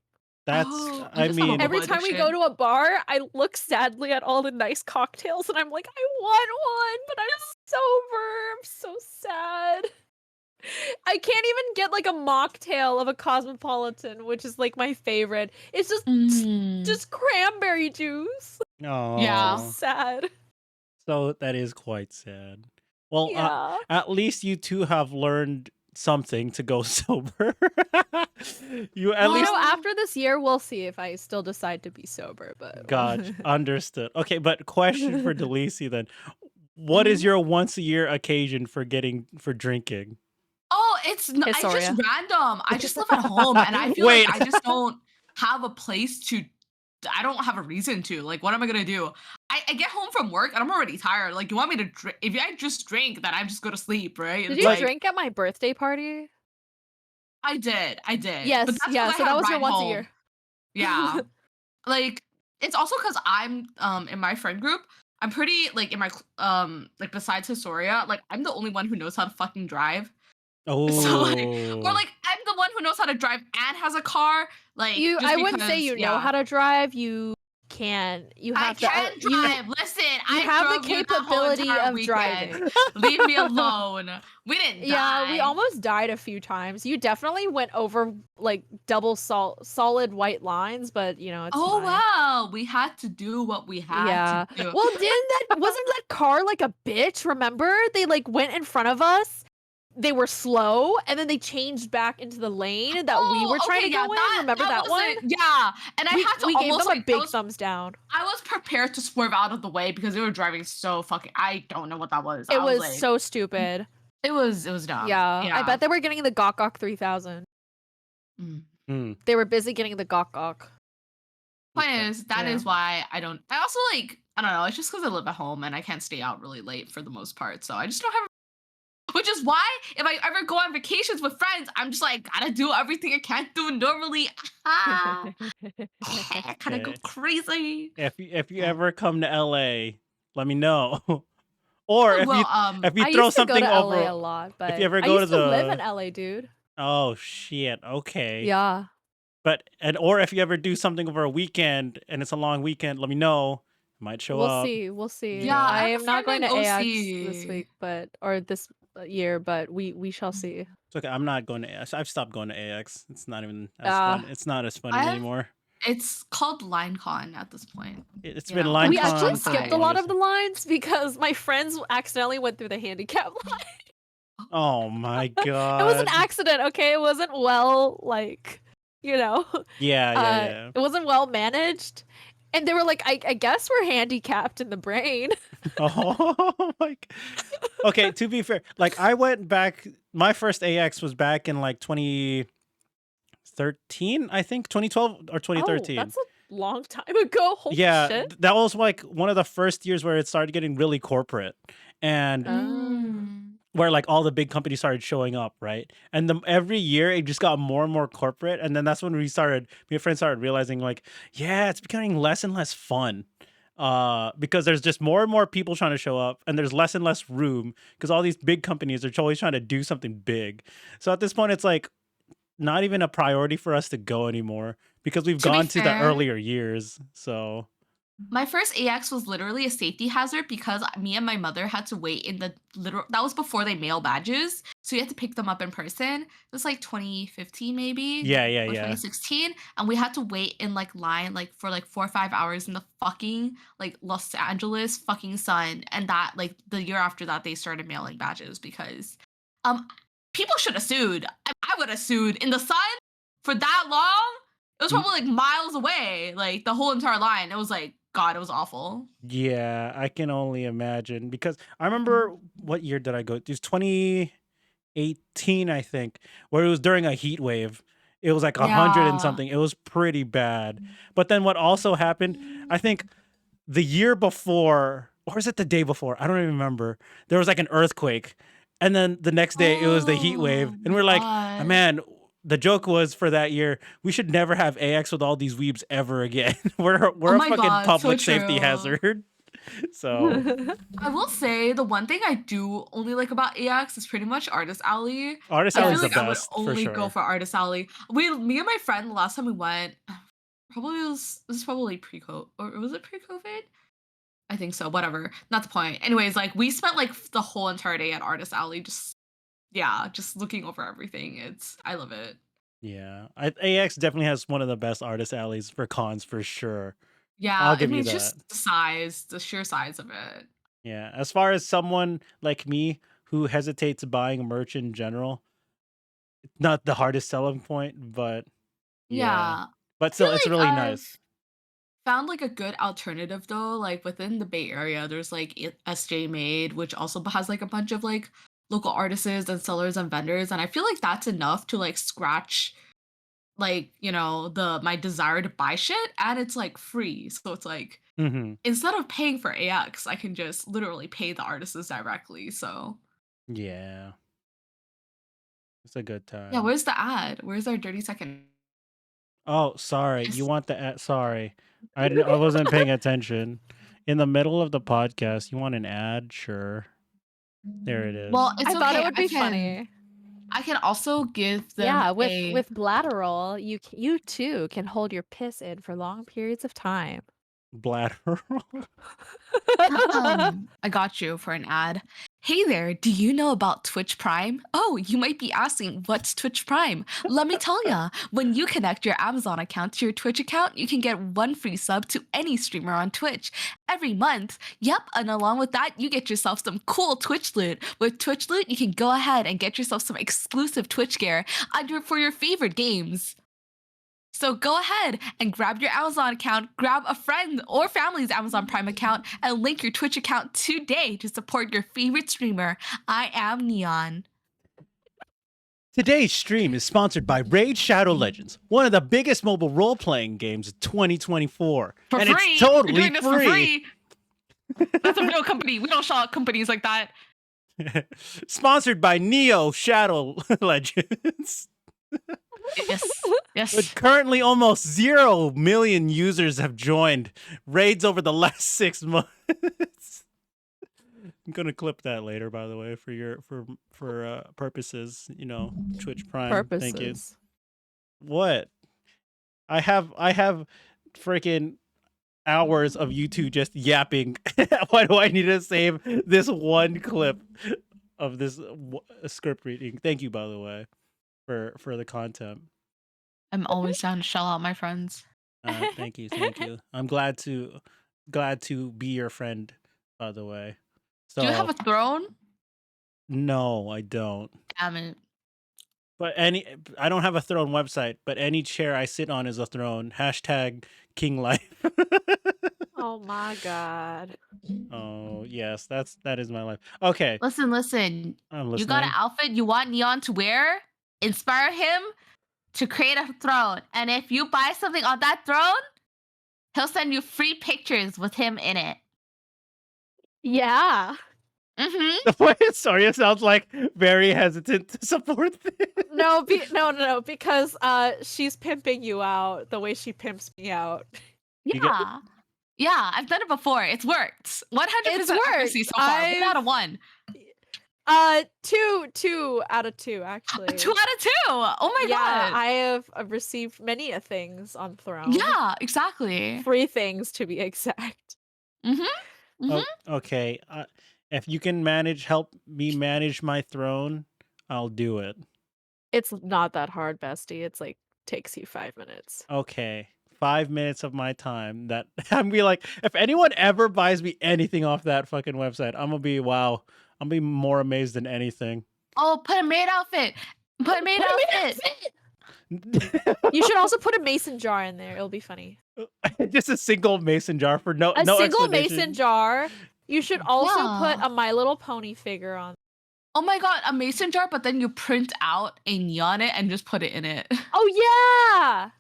that's Oh, I I just have a mean, Every boba time we go addiction. to a bar, I look sadly at all the nice cocktails and I'm like, I want one, but I'm sober. I'm so sad. I can't even get like a mocktail of a Cosmopolitan, which is like my favorite. It's Mm. just cranberry juice. So Yeah. oh. sad. So that is quite sad. Well, Yeah. at least you two have learned something to go sober. You at You least know, Well, after this year, we'll see if I still decide to be sober, but got understood. Okay, but question for Delisi then. What is mhm. your once a year occasion for drinking? Oh, I just Historia. random. I just live at home, and I feel like Wait. I just don't have a place to. I don't have a reason to. Like, what am I gonna do? I get home from work and I'm already tired. Like, you want me to drink? If I just drink, then I just go to sleep, right? And Did it's you Like like drink at my birthday party? I did, but Yes, that's because yeah, I so had that a was your ride once a home. year. Yeah, like it's also because I'm in my friend group. I'm pretty like in my like besides Hisoria, like I'm the only one who knows how to fucking drive. So like, or oh. like I'm the one who knows how to drive and has a car. Like just I wouldn't say because, you know yeah, how to drive, you can. You I have the can drive. Listen, you I have the drove you that whole capability entire of weekend. driving. Leave me alone. We didn't Yeah, we die. almost died a few times. You definitely went over like double solid white lines, but you know, it's Oh fine. wow, we had to do what we had to Yeah. do. Well, wasn't that car like a bitch, remember? They like went in front of us. They were slow and then they changed back into the lane that we were Oh, trying okay, to yeah, go in. Remember that that one? wasn't, yeah. And I had to We gave almost them a like big thumbs down. I was prepared to swerve out of the way because they were driving so fucking. I don't know what that was. It I was was like, so stupid. it was dumb. Yeah, I Yeah. bet they were getting the Gok Gok 3000. Mm. Hmm. They were busy getting the Gok Gok. Point Okay. is, that Yeah. is why I don't. I also like. I don't know. It's just because I live at home and I can't stay out really late for the most part. So I just don't have. Which is why if I ever go on vacations with friends, I'm just like gotta do everything I can't do normally. Ah, kind of go Okay. crazy. If you Yeah. ever come to LA, let me know. Or Well, if you I throw used to go something to LA over a lot, if you but ever I go to used to live in the LA, dude. oh shit, okay. Yeah. But and or if you ever do something over a weekend and it's a long weekend, let me know. I might show We'll up. see. We'll see. yeah, I I Yeah. have a am not friend going in to AX this OC. week, or this year, but we shall see. It's okay. I'm not going to AX. I've stopped going to AX. It's not even as Uh fun. It's not as fun I have. anymore. It's called LineCon at this point. It's You been know, we which is actually LineCon fun for the skipped a size. lot longest of the time. lines because my friends accidentally went through the handicap line. Oh my It was an god. accident, okay? It wasn't well, like, you know, Yeah, yeah, yeah. it wasn't well managed. And they were like, I guess we're handicapped in the brain. Oh my. Okay, to be fair, like I went back. My first AX was back in like 2013, I think 2012 or Oh, 2013. long time ago. Holy Yeah, shit. that was like one of the first years where it started getting really corporate, and Oh. where like all the big companies started showing up, right? And every year it just got more and more corporate, and then that's when me and friends started realizing like, yeah, it's becoming less and less fun. Because there's just more and more people trying to show up, and there's less and less room because all these big companies are always trying to do something big. So at this point, it's like not even a priority for us to go anymore because we've To be gone to the fair, earlier years. So my first AX was literally a safety hazard because me and my mother had to wait in the literal that was before they mail badges. So you had to pick them up in person. It was like 2015 maybe yeah, yeah, or yeah. 2016. And we had to wait in like line like for like 4 or 5 hours in the fucking like Los Angeles fucking sun. And that like the year after that they started mailing badges because um people should have sued. I would have sued in the sun for that long. It was Mm, probably like miles away, like the whole entire line. It was like, God, it was awful. yeah, I can only imagine because I remember what year did I go? It was 2018, I think, where it was during a heat wave. It was like 100 and Yeah. something. It was pretty bad. But then what also happened, I think the year before, or is it the day before? I don't even remember. There was like an earthquake. And then the next day it was the heat wave. Oh And my we're like, God. man, the joke was for that year, we should never have AX with all these weebs ever again. we're Oh a my fucking God. So public safety true. hazard. So I will say the one thing I do only like about AX is pretty much Artist Alley. Artist I feel Alley's the like I would best for only go sure. for Artist Alley. Me and my friend, the last time we went, probably was this is probably pre-COVID or was it pre-COVID? I think so. Whatever. Not the point. Anyways, like we spent like the whole entire day at Artist Alley, just yeah, just looking over everything. I love it. Yeah. AX definitely has one of the best artist alleys for cons for sure. I'll Yeah, I give mean, you it's that. just the size, the sheer size of it. Yeah. As far as someone like me who hesitates buying merch in general, not the hardest selling point, but yeah. Yeah. But I feel still, it's like really nice. I've found like a good alternative though. Like within the Bay Area, there's like SJ Made, which also has like a bunch of like local artists and sellers and vendors. And I feel like that's enough to like scratch like, the my desire to buy shit and it's like free. So it's like Hmm. instead of paying for AX, I can just literally pay the artists directly. So Yeah. It's a good yeah, time. where's the ad? Where's our dirty second? Oh, sorry. You Yes. want the ad? Sorry. I wasn't paying attention. In the middle of the podcast, you want an ad? Sure. There it Well, is. it's I thought it okay. would I be can funny. I can also give them Yeah, a with Blatterol, you too can hold your piss in for long periods of time. Bladder. I got you for an ad. Hey there, do you know about Twitch Prime? Oh, you might be asking, what's Twitch Prime? Let me tell ya. When you connect your Amazon account to your Twitch account, you can get one free sub to any streamer on Twitch every month. Yep, and along with that, you get yourself some cool Twitch loot. With Twitch loot, you can go ahead and get yourself some exclusive Twitch gear for your favorite games. So go ahead and grab your Amazon account, grab a friend or family's Amazon Prime account, and link your Twitch account today to support your favorite streamer. I am Neon. Today's stream is sponsored by Raid Shadow Legends, one of the biggest mobile role playing games of 2024. For And it's free? You're totally doing this for free. free? That's a real company. We don't shout out companies like that. Sponsored by Neo Shadow Legends. Yes. But Yes. currently, almost 0 million users have joined raids over the last 6 months. I'm gonna clip that later, by the way, for your for purposes. Twitch Prime. Thank you. Purposes. What? I have freaking hours of YouTube just yapping. Why do I need to save this one clip of this script reading? Thank you, by the way, for the content. I'm always down to shell out my friends. Thank you, thank you. I'm glad to be your friend, by the way. Do you have So a throne? no, I don't. Damn it. But I don't have a throne website, but any chair I sit on is a throne. Hashtag King Life. Oh my god. Oh yes, that is my life. Okay, Listen. I'm You got an listening. outfit you want Neon to wear? Inspire him to create a throne. And if you buy something on that throne, He'll send you free pictures with him in it. Yeah. Mm-hmm. The way Hissoria sounds like very hesitant to support this. No, because she's pimping you out the way she pimps me out. You get Yeah. Yeah, I've done it before. It's worked. 100% It's accuracy worked. so far. 1 out of 1. 2 out of 2 actually. 2 out of 2. Oh my Yeah, god. I have received many a things on Throne. Yeah, exactly. 3 things to be exact. Mm-hmm. Mm-hmm. okay. If you can help me manage my throne, I'll do it. It's not that hard, bestie. It's like takes you 5 minutes. Okay. 5 minutes of my time. That I'm be like, if anyone ever buys me anything off that fucking website, I'm gonna be wow. I'm gonna be more amazed than anything. Oh, put a maid outfit. Put a maid outfit. You should also put a mason jar in there. It'll be funny. Just a single mason jar for no A single explanation. mason jar. You should also put Yeah. a My Little Pony figure on. Oh my god, a mason jar, but then you print out a neon it and just put it in it. Oh yeah.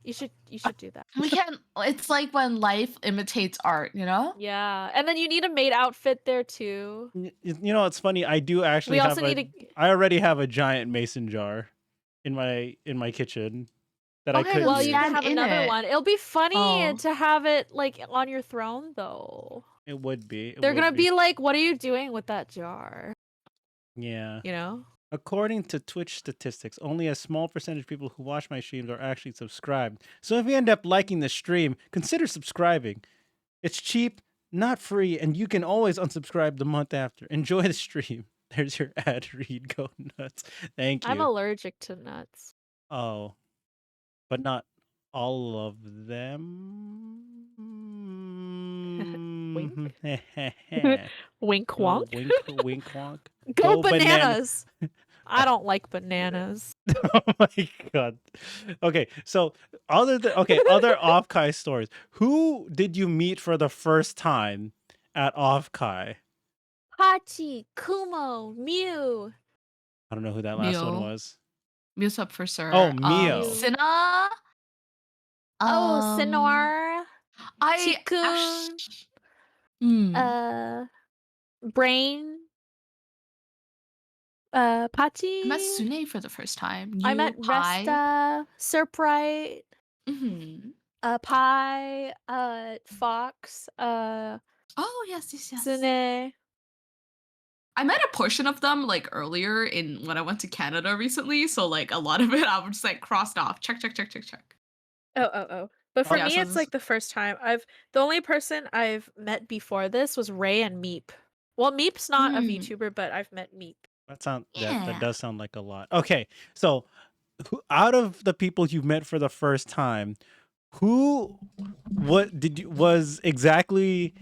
You should do that. We can. It's like when life imitates art, you know? Yeah. And then you need a maid outfit there too. You know, it's funny. I do actually We have also need I already have a giant mason jar in my kitchen that I Okay, could well, Well, use. you can stand have in another it. one. It'll be funny Oh. to have it like on your throne though. It would be. They're gonna be like, what are you doing with that jar? Yeah. You know? According to Twitch statistics, only a small percentage of people who watch my streams are actually subscribed. So if you end up liking the stream, consider subscribing. It's cheap, not free, and you can always unsubscribe the month after. Enjoy the stream. There's your ad read. Go nuts. Thank you. I'm allergic to nuts. Oh, but not all of them. Wink. Wink, Wink wonk. wink, wonk. Go bananas. I don't like bananas. Oh my god. Okay, so other OffKai stories. Who did you meet for the first time at OffKai? Hachi, Kumo, Mew. I don't know who that last one Mew. was. Mew's up for sir. Oh, Mio. Cinna. Oh, Sinor. I Chikun. Brain. I met Pachi. Sune for the first time. I You, met Pai. Resta, Surprite, Mhm. Pi, Fox, Oh yes. Sune. I met a portion of them like earlier in when I went to Canada recently, so like a lot of it I was just like crossed off. Check. Oh. But for Yeah, me, so it's like the first time the only person I've met before this was Ray and Meep. Well, Meep's not a VTuber, but I've met Meep. That Yeah. does sound like a lot. Okay, so out of the people you met for the first time, was exactly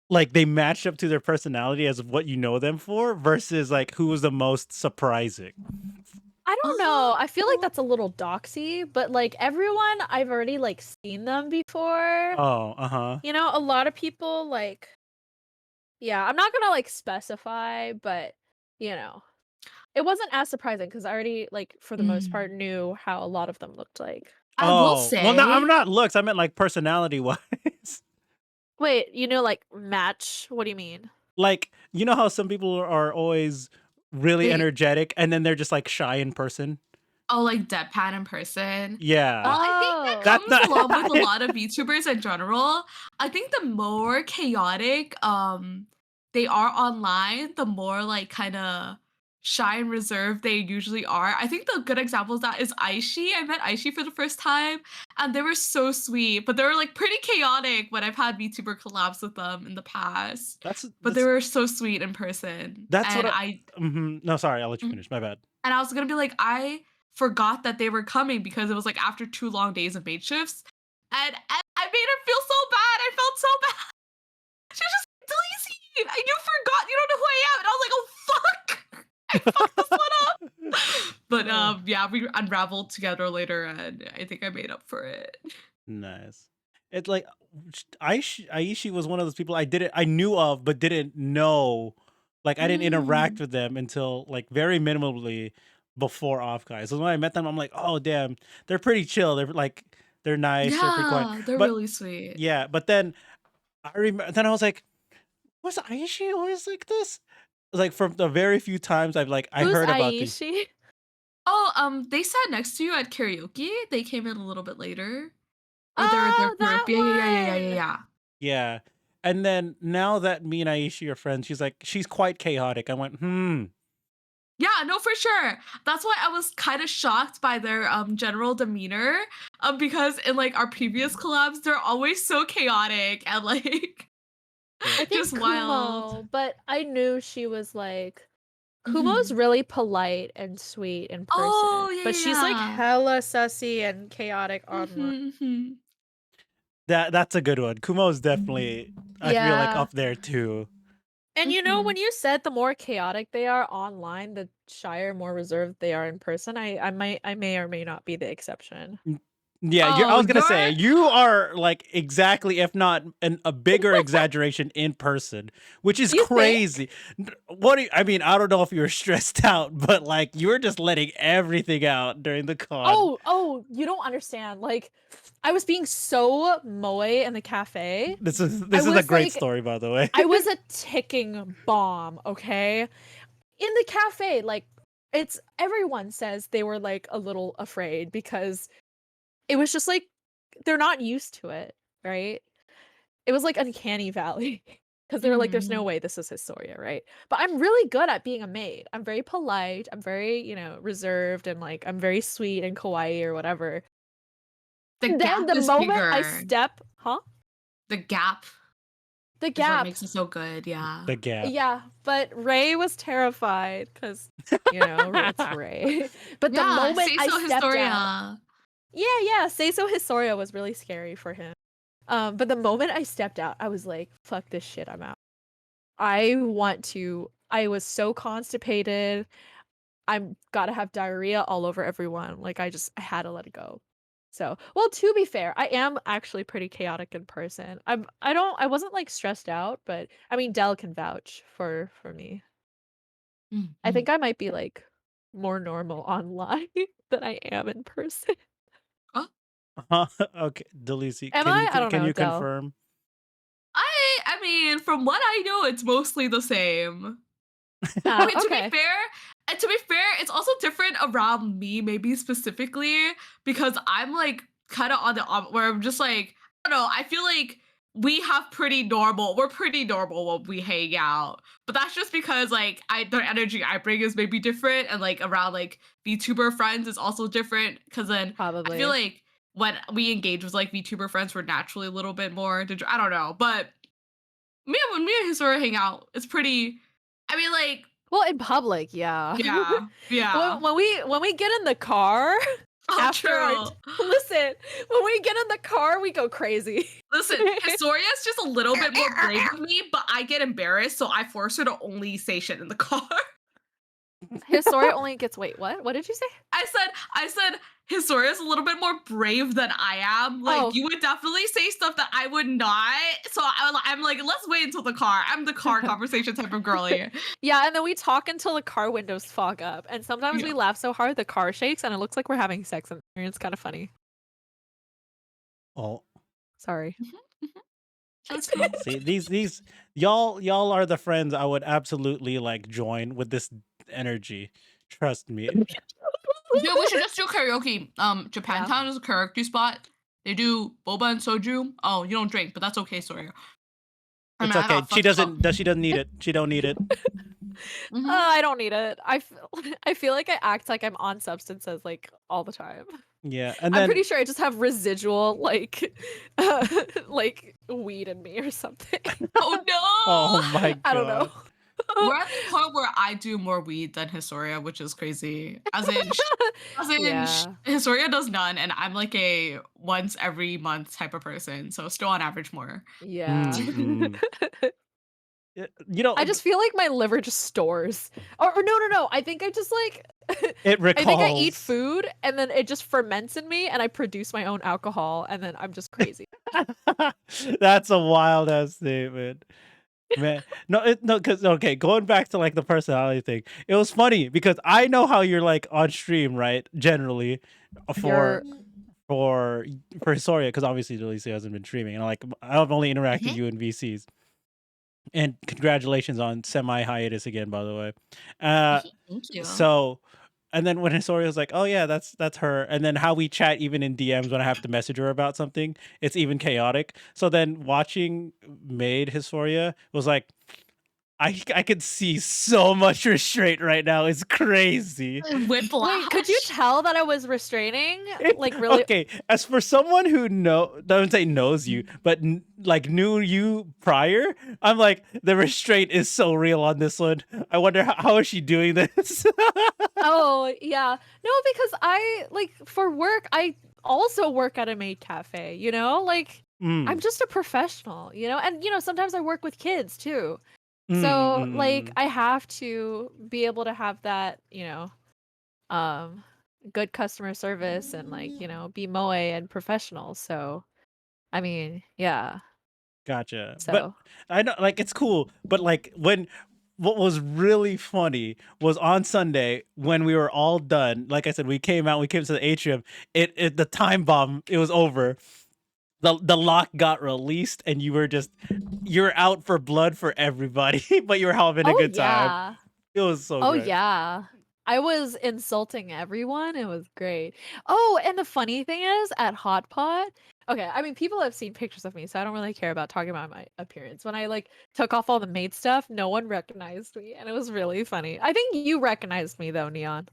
like they matched up to their personality as what you know them for versus like who was the most surprising? I don't know. I feel like that's a little doxy, but like everyone, I've already like seen them before. Oh, You know, a lot of people like, yeah, I'm not gonna like specify, but you know, it wasn't as surprising because I already like for the most part knew how a lot of them looked like. I will say. Well, no, I'm not looks. I meant like personality wise. Wait, you know, like match? What do you mean? Like, you know how some people are always really They- energetic and then they're just like shy in person? Oh, like deadpan in person. Yeah. I think that That's comes not- along with a lot of VTubers in general. I think the more chaotic they are online, the more like kind of shy and reserved they usually are. I think the good example of that is Aishi. I met Aishi for the first time and they were so sweet, but they were like pretty chaotic when I've had VTuber collabs with them in the past. But they were so sweet in person. That's and what No, sorry, I'll let you finish. My bad. And I was gonna be like, I forgot that they were coming because it was like after 2 long days of maid shifts. And I made her feel so bad. I felt so bad. She was just like, Delisi, you forgot you don't know who I am. And I was like, oh fuck. I fucked this one up. But yeah, we unraveled together later and I think I made up for it. Nice. It's like Aishi was one of those people I knew of but didn't know. Like I didn't interact with them until like very minimally before OffKai. So when I met them, I'm like, oh damn, they're pretty chill. They're like They're nice, they're pretty quiet. Yeah, they're But really sweet. yeah, but then I remember. Then I was like, was Aishi always like this? Like from the very few times I Who's heard about these. Aishi? Oh, they sat next to you at karaoke. They came in a little bit later. Or they're Oh, group. that Yeah, yeah, yeah, yeah, yeah, yeah, one. yeah. Yeah. And then now that me and Aishi are friends, she's like, she's quite chaotic. I went, Yeah, no, for sure. That's why I was kind of shocked by their general demeanor. Because in like our previous collabs, they're always so chaotic and like Yeah. I just think wild. Kumo, but I knew she was like Kumo's Mhm. really polite and sweet in person, Oh, but yeah, she's like yeah. hella sussy and chaotic online. Mhm. That's a good one. Kumo's definitely, I feel like, Yeah. up there too. And you know, when Mhm. you said the more chaotic they are online, the shyer, more reserved they are in person, I may or may not be the exception. Yeah, I Oh, was gonna say you're you are like exactly, if not a bigger exaggeration in person, which is You think? crazy. What do you, I mean? I don't know if you were stressed out, but like you were just letting everything out during the con. Oh, you don't understand. Like, I was being so moe in the cafe. This is I this is a was great like, story, by the way. I was a ticking bomb, okay? In the cafe, like, it's everyone says they were like a little afraid because it was just like they're not used to it, right? It was like uncanny valley because they were like, there's no Mhm. way this is Historia, right? But I'm really good at being a maid. I'm very polite. I'm very, reserved and like I'm very sweet and kawaii or whatever. The And then gap the is moment I bigger. step, huh? The gap The is what gap. makes it so good. Yeah. The gap. Yeah, but Ray was terrified because, it's Ray. But the Yeah, moment say I so stepped out, Historia. yeah, Say So Historia was really scary for him. But the moment I stepped out, I was like, fuck this shit, I'm out. I was so constipated. I'm gotta have diarrhea all over everyone. Like I had to let it go. So, well, to be fair, I am actually pretty chaotic in person. I wasn't like stressed out, but I mean Dell can vouch for me. I Mhm. think I might be like more normal online than I am in person. Oh, Okay, Delisi, Am I? I don't can know, you Dell. confirm? I mean, from what I know, it's mostly the same. Okay, Okay. to be fair, it's also different around me, maybe specifically because I'm like kind of on the where I'm just like I don't know. I feel like we're pretty normal when we hang out, but that's just because like the energy I bring is maybe different, and like around like VTuber friends is also different. Because then I feel Probably. like when we engage with like VTuber friends, we're naturally a little bit more. I don't know, but when me and Historia hang out, it's pretty. I mean, like Well, in public, yeah. yeah, yeah. When we get in the car Oh, after true. listen, when we get in the car, we go crazy. Listen, Historia is just a little bit more brave with me, but I get embarrassed, so I force her to only say shit in the car. Historia only gets wait, what? What did you say? I said Historia is a little bit more brave than I am. Like Oh. you would definitely say stuff that I would not. So I'm like, let's wait until the car. I'm the car conversation type of girly. Yeah, and then we talk until the car windows fog up, and sometimes Yeah. we laugh so hard the car shakes and it looks like we're having sex in there. It's kind of funny. Oh, Sorry. Mhm, mhm. That's fine. see, these y'all are the friends I would absolutely like join with this energy. Trust me. Dude, we should just do karaoke. Yeah. Japantown is a karaoke spot. They do boba and soju. Oh, you don't drink, but that's okay, sorry. I It's mean, I okay. got fucked up. She doesn't need it. She don't need it. Mhm. I don't need it. I feel like I act like I'm on substances like all the time. Yeah, and I'm then pretty sure I just have residual like like weed in me or something. Oh oh no! my I don't know. god. We're at the point where I do more weed than Historia, which is crazy. Yeah. Historia does none, and I'm like a once every month type of person. So still on average more. Yeah. Mm. You know, I just feel like my liver just stores. Or no. I think I just like it I think I eat recalls. food and then it just ferments in me and I produce my own alcohol and then I'm just crazy. That's a wild ass statement. Man, no, because okay, going back to like the personality thing, it was funny because I know how you're like on stream, right? Generally, for You're for Hissoria, because obviously Delisi hasn't been streaming, and like I've only interacted with Mhm. you in VCs. And congratulations on semi hiatus again, by the way. Uh, Thank you. so, and then when Hissoria was like, "Oh yeah, that's her," and then how we chat even in DMs when I have to message her about something, it's even chaotic. So then watching Maid Hissoria was like, I could see so much restraint right now. It's crazy. Whiplash. Wait, could you tell that I was restraining? Like really? Okay, as for someone who don't say knows you, but like knew you prior, I'm like the restraint is so real on this one. I wonder how is she doing this? Oh, yeah. No, because I like for work, I also work at a maid cafe, you know? Like I'm Mm, just a professional, you know? And sometimes I work with kids too. mm, So, like mm. I have to be able to have that, um good customer service and like, be moe and professional. So, I mean, yeah. Gotcha. But So, I know, like, it's cool. But like, what was really funny was on Sunday when we were all done. Like I said, we came to the atrium. The time bomb. It was over. The lock got released, and you're out for blood for everybody, but you were having a oh good time. yeah. It was so Oh great. yeah. I was insulting everyone. It was great. Oh, and the funny thing is at Hot Pot, okay, I mean people have seen pictures of me, so I don't really care about talking about my appearance. When I like took off all the maid stuff, no one recognized me, and it was really funny. I think you recognized me though, Neon.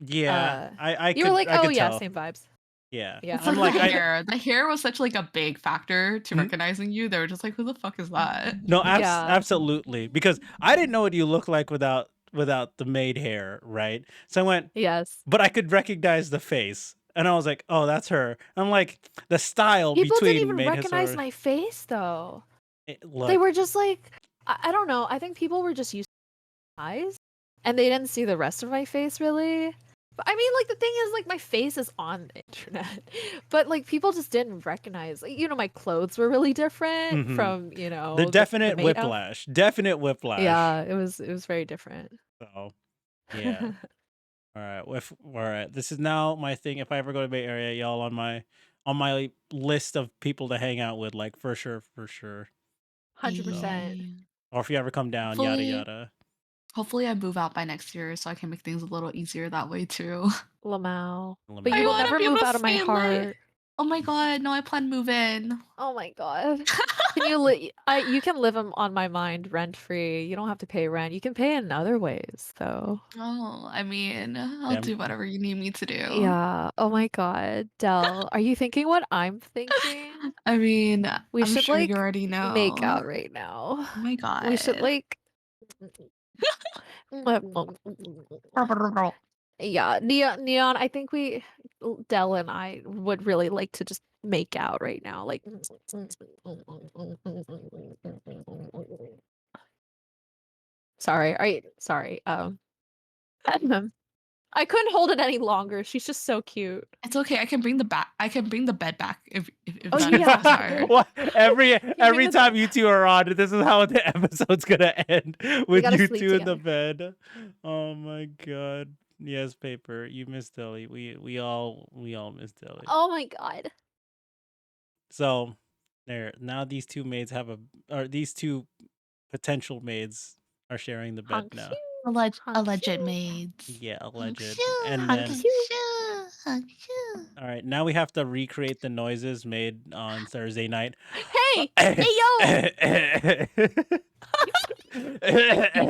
Yeah, Uh I you were could like, I "Oh could yeah, tell. same vibes." Yeah, Yeah. It's I'm like the like I. hair. The hair was such like a big factor to Mhm. recognizing you. They were just like, "Who the fuck is that?" No, Yeah. absolutely. Because I didn't know what you looked like without the maid hair, right? So I went, Yes. but I could recognize the face. And I was like, oh, that's her. I'm like, the style People didn't between even Maid recognize Hisor. my face though. They Look, were just like I don't know. I think people were just used to my eyes and they didn't see the rest of my face really. But I mean, like the thing is, like my face is on the internet, but like people just didn't recognize. Like, my clothes were really different hmm from the the definite maid outfit. whiplash. Definite whiplash. Yeah, it was very different. So, yeah. All right. All right. This is now my thing. If I ever go to Bay Area, y'all on my list of people to hang out with, like for sure, for sure. So, 100%. or if you ever come down, yada Hopefully, yada. hopefully I move out by next year so I can make things a little easier that way too. Lamau. But you I will Lamau. want to never be able move to out of my stay lit. heart. Oh my god, no, I plan to move in. Oh my god. Can you you can live on my mind rent free. You don't have to pay rent. You can pay in other ways though. Oh, I mean, I'll Damn. do whatever you need me to do. Yeah. Oh my god. Dell, are you thinking what I'm thinking? I mean, We I'm should sure you like already make know. out right now. Oh my We should god. like yeah, Neon, I think Dell and I would really like to just make out right now. Like sorry, sorry. I couldn't hold it any longer. She's just so cute. It's okay. I can bring the bed back if Oh that is yeah. desired. What Can you bring every the time bed? you two are on, this is how the episode's gonna end We with gotta you sleep two in the together. bed. Oh my god. Yes, paper. You miss Delhi. We all miss Delhi. Oh my god. So there now these two maids have or these two potential maids are sharing the bed Honk now. shoo. Honk Alleged shoo. maids. Yeah, Honk alleged. shoo, And Honk then honk shoo. shoo, honk shoo. all right, now we have to recreate the noises made on Thursday night. Hey! Hey yo!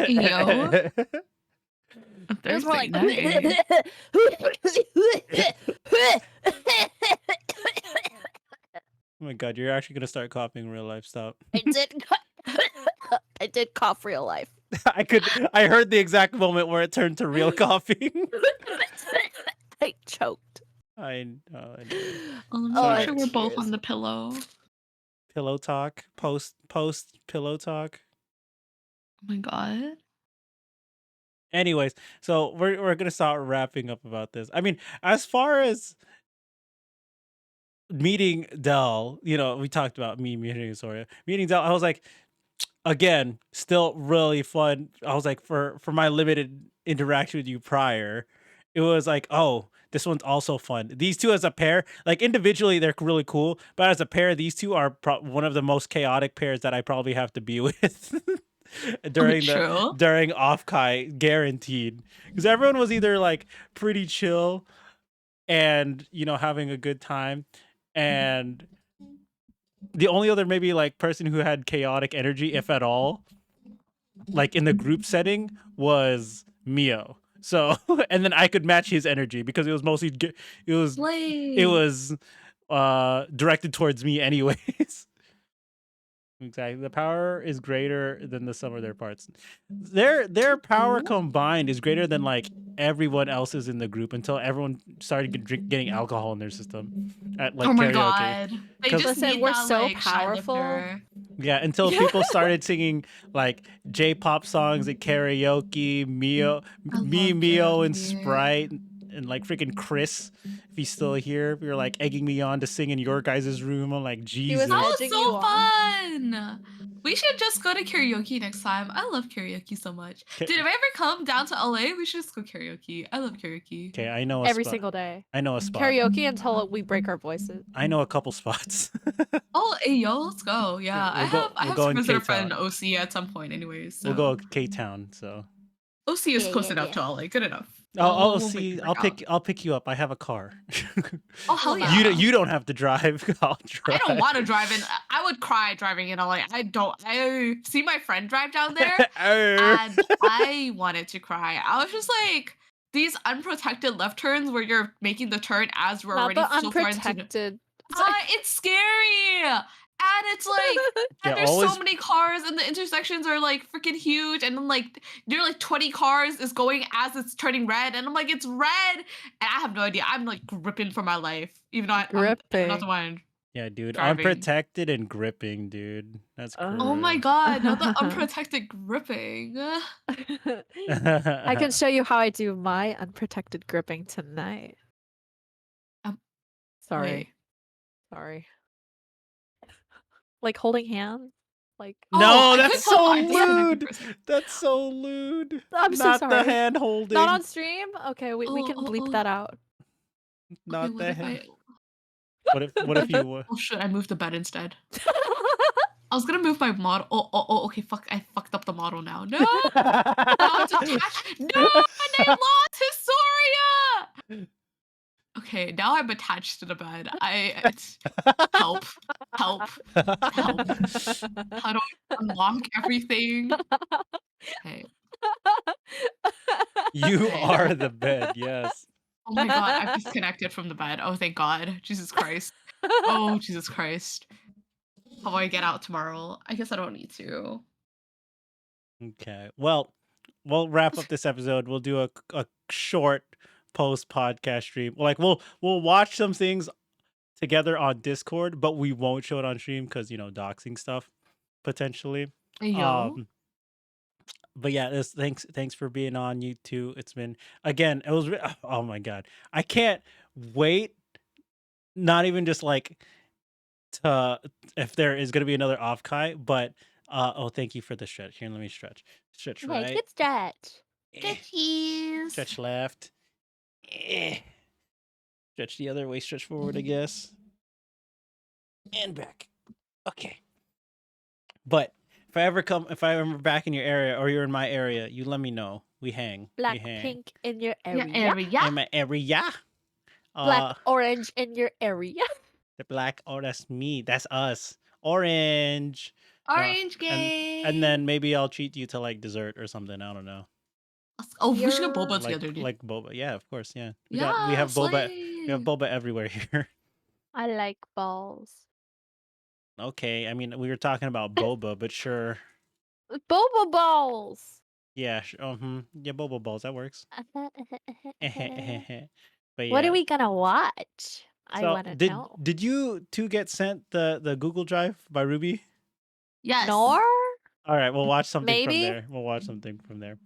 Yo, It was more Thursday like night. Oh my god, you're actually gonna start coughing in real life. Stop. I did cough real life. I heard the exact moment where it turned to real coughing. I choked. I know. Anyway. Let me Oh, make I sure had we're both tears. on the pillow. Pillow talk. Post pillow talk. Oh my god. Anyways, so we're gonna start wrapping up about this. I mean, as far as meeting Dell, we talked about me meeting Soria. Meeting Dell, I was like, again, still really fun. I was like, for my limited interaction with you prior, it was like, oh, This one's also fun. These two as a pair, like individually, they're really cool, but as a pair, these two are one of the most chaotic pairs that I probably have to be with during True. OffKai, guaranteed. Because everyone was either like pretty chill and having a good time, and the only other maybe like person who had chaotic energy, if at all, like in the group setting, was Mio. So and then I could match his energy because it was mostly it was Slay. directed towards me anyways. Exactly. The power is greater than the sum of their parts. Their power combined is greater than like everyone else's in the group until everyone started getting alcohol in their system at like Oh my karaoke. god. They 'Cause- just Listen, need we're that so like shy powerful. lifter. Yeah, until Yeah. people started singing like J-pop songs at karaoke, Mio, and Sprite, and like freaking Chris, if he's still here, we were like egging me on to sing in your guys' room. I'm like, Jesus. That was edging you so fun. We should just go to karaoke next time. I love karaoke so much. Dude, if I ever come down to LA, we should just go karaoke. I love karaoke. Okay, I know a Every spot. single day. I know a spot. Karaoke until we break our voices. I know a couple spots. Oh, hey, yo, let's go. Yeah, I have go to in visit a K-Town. friend OC at some point anyways. So. We'll go K-Town, so. OC is Yeah, close yeah, enough yeah. to LA. Good enough. I'll We'll see. make it work I'll pick you up. I have a car. Oh, hell Well, yeah. You don't have to drive. I'll drive. I don't want to drive in. I would cry driving in LA. I see my friend drive down there and I wanted to cry. I was just like, these unprotected left turns where you're making the turn as we're Not already the so far into the... unprotected. It's scary. And it's like, and there's so many cars and the intersections are like freaking huge. And then like, you're like 20 cars is going as it's turning red. And I'm like, it's red. And I have no idea. I'm like gripping for my life. Even though I'm not the one. Yeah, dude. Driving. Unprotected and gripping, dude. That's crazy. Oh my god, not the unprotected gripping. I can show you how I do my unprotected gripping tonight. Sorry. Sorry. Like holding hands? Like No, I that's could tell so I'm disconnected lewd. for a second. That's so lewd. I'm so Not sorry. the hand holding. Not on stream? Okay, we can bleep that out. Not Okay, the hand. What if you Oh shit, I moved the bed instead. I was gonna move my model. Oh, okay, fuck, I fucked up the model now. No! Now it's attached. No! My name lost Hissoria! Okay, now I'm attached to the bed. Help. How do I unlock everything? Okay. You are the bed, yes. Oh my god, I've disconnected from the bed. Oh, thank God. Jesus Christ. Oh, Jesus Christ. How do I get out tomorrow? I guess I don't need to. Okay. Well, we'll wrap up this episode. We'll do a short post podcast stream. Like we'll watch some things together on Discord, but we won't show it on stream because doxing stuff potentially. But yeah, thanks for being on, you two. It's been it was oh my god, I can't wait. Not even just like to if there is gonna be another OffKai, but thank you for the stretch. Here, let me stretch right. Good stretch. Stretchies. Stretch left. Stretch the other way. Stretch forward, I guess. And back. Okay. But if I ever back in your area or you're in my area, you let me know. We hang. Black, we hang. pink in your area. In my area. Black, orange in your area. The black. Oh, that's me. That's us. Orange. Orange gang. And then maybe I'll treat you to like dessert or something. I don't know. Oh, we should get boba together, dude. Like boba. Yeah, of course. Yeah. We Yeah, have boba. slay. We have boba everywhere here. I like balls. Okay. I mean, we were talking about boba, but sure. Boba balls. Yeah. Yeah, boba balls. That works. But yeah. What are we gonna watch? I So, want to know. Did you two get sent the Google Drive by Ruby? Yes. Nor? All right, we'll watch something from Maybe? there. We'll watch something from there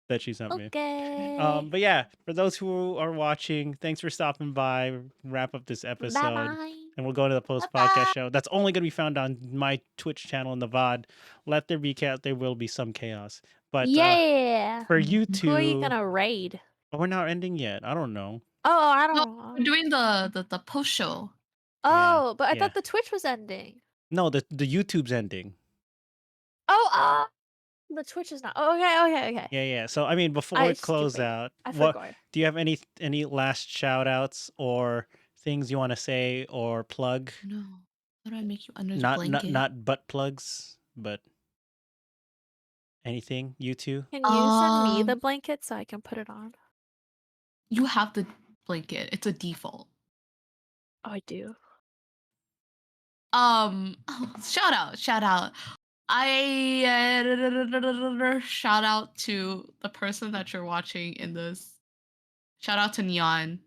that she sent me. Okay. But yeah, for those who are watching, thanks for stopping by. Wrap up this episode. Bye-bye. And we'll go to the post podcast show. That's only going to be found on my Twitch channel in the VOD. Let there be chaos. There will be some chaos. But Yeah. for you two, Who are you gonna raid? we're not ending yet. I don't know. Oh, I No, don't we're know. doing the post show. Yeah. Oh, but I Yeah. thought the Twitch was ending. No, the YouTube's ending. Oh, the Twitch is not. Oh, okay. Yeah. So I mean, before I we close stupid. out, I what forgot. do you have any last shout outs or things you want to say or plug? No. How do I make you under the Not blanket? not butt plugs, but anything, you two? Can you send me the Um, blanket so I can put it on? you have the blanket. It's a default. Oh, I do. Shout out. Shout out to the person that you're watching in this. Shout out to Neon.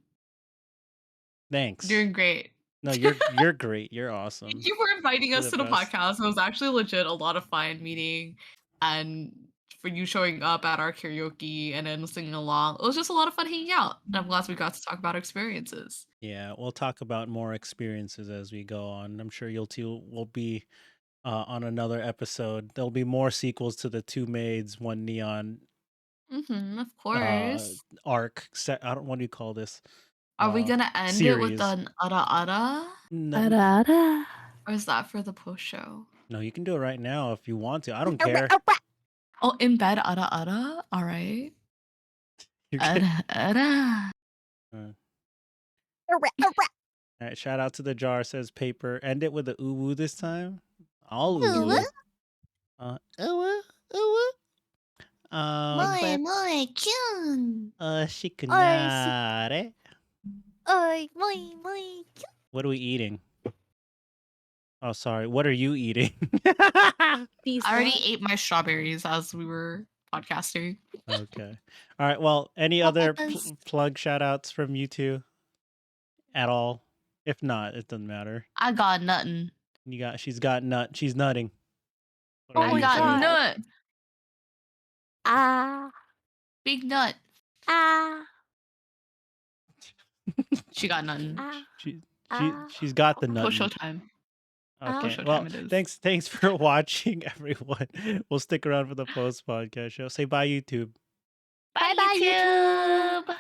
Thanks. Doing great. No, you're great. You're awesome. Thank you for inviting You're us the to the best. podcast. It was actually legit a lot of fun meeting and for you showing up at our karaoke and then singing along. It was just a lot of fun hanging out. And I'm glad we got to talk about experiences. Yeah, we'll talk about more experiences as we go on. I'm sure you'll two will be on another episode. There'll be more sequels to the Two Maids, One Neon Of course. arc. I don't. What do you call this? Are we gonna end it with Series. an ada ada? No, Da-da-da. Or is that for the post show? no, you can do it right now if you want to. I don't care. Oh, in bed ada ada? Alright. You're kidding. Ada ada. All right, shout out to the jar. Says paper. End it with a uwu this time. All uwu. Uwu, uwu. Moe, kyun. Shikanare. Oi, moi. What are we eating? Oh, sorry. What are you eating? These I already what? ate my strawberries as we were podcasting. Okay. All right. Well, any other plug shout outs from you two at all? If not, it doesn't matter. I got nothing. She's got nut. She's nutting. Oh Whatever my you got say. God. nut. Ah. Big nut. Ah. She got nothing. Ah. She's got the nut. Post show time. Okay. Post show Well, time it is. thanks for watching, everyone. We'll stick around for the post podcast show. Say bye, YouTube. Bye, Bye-bye, YouTube.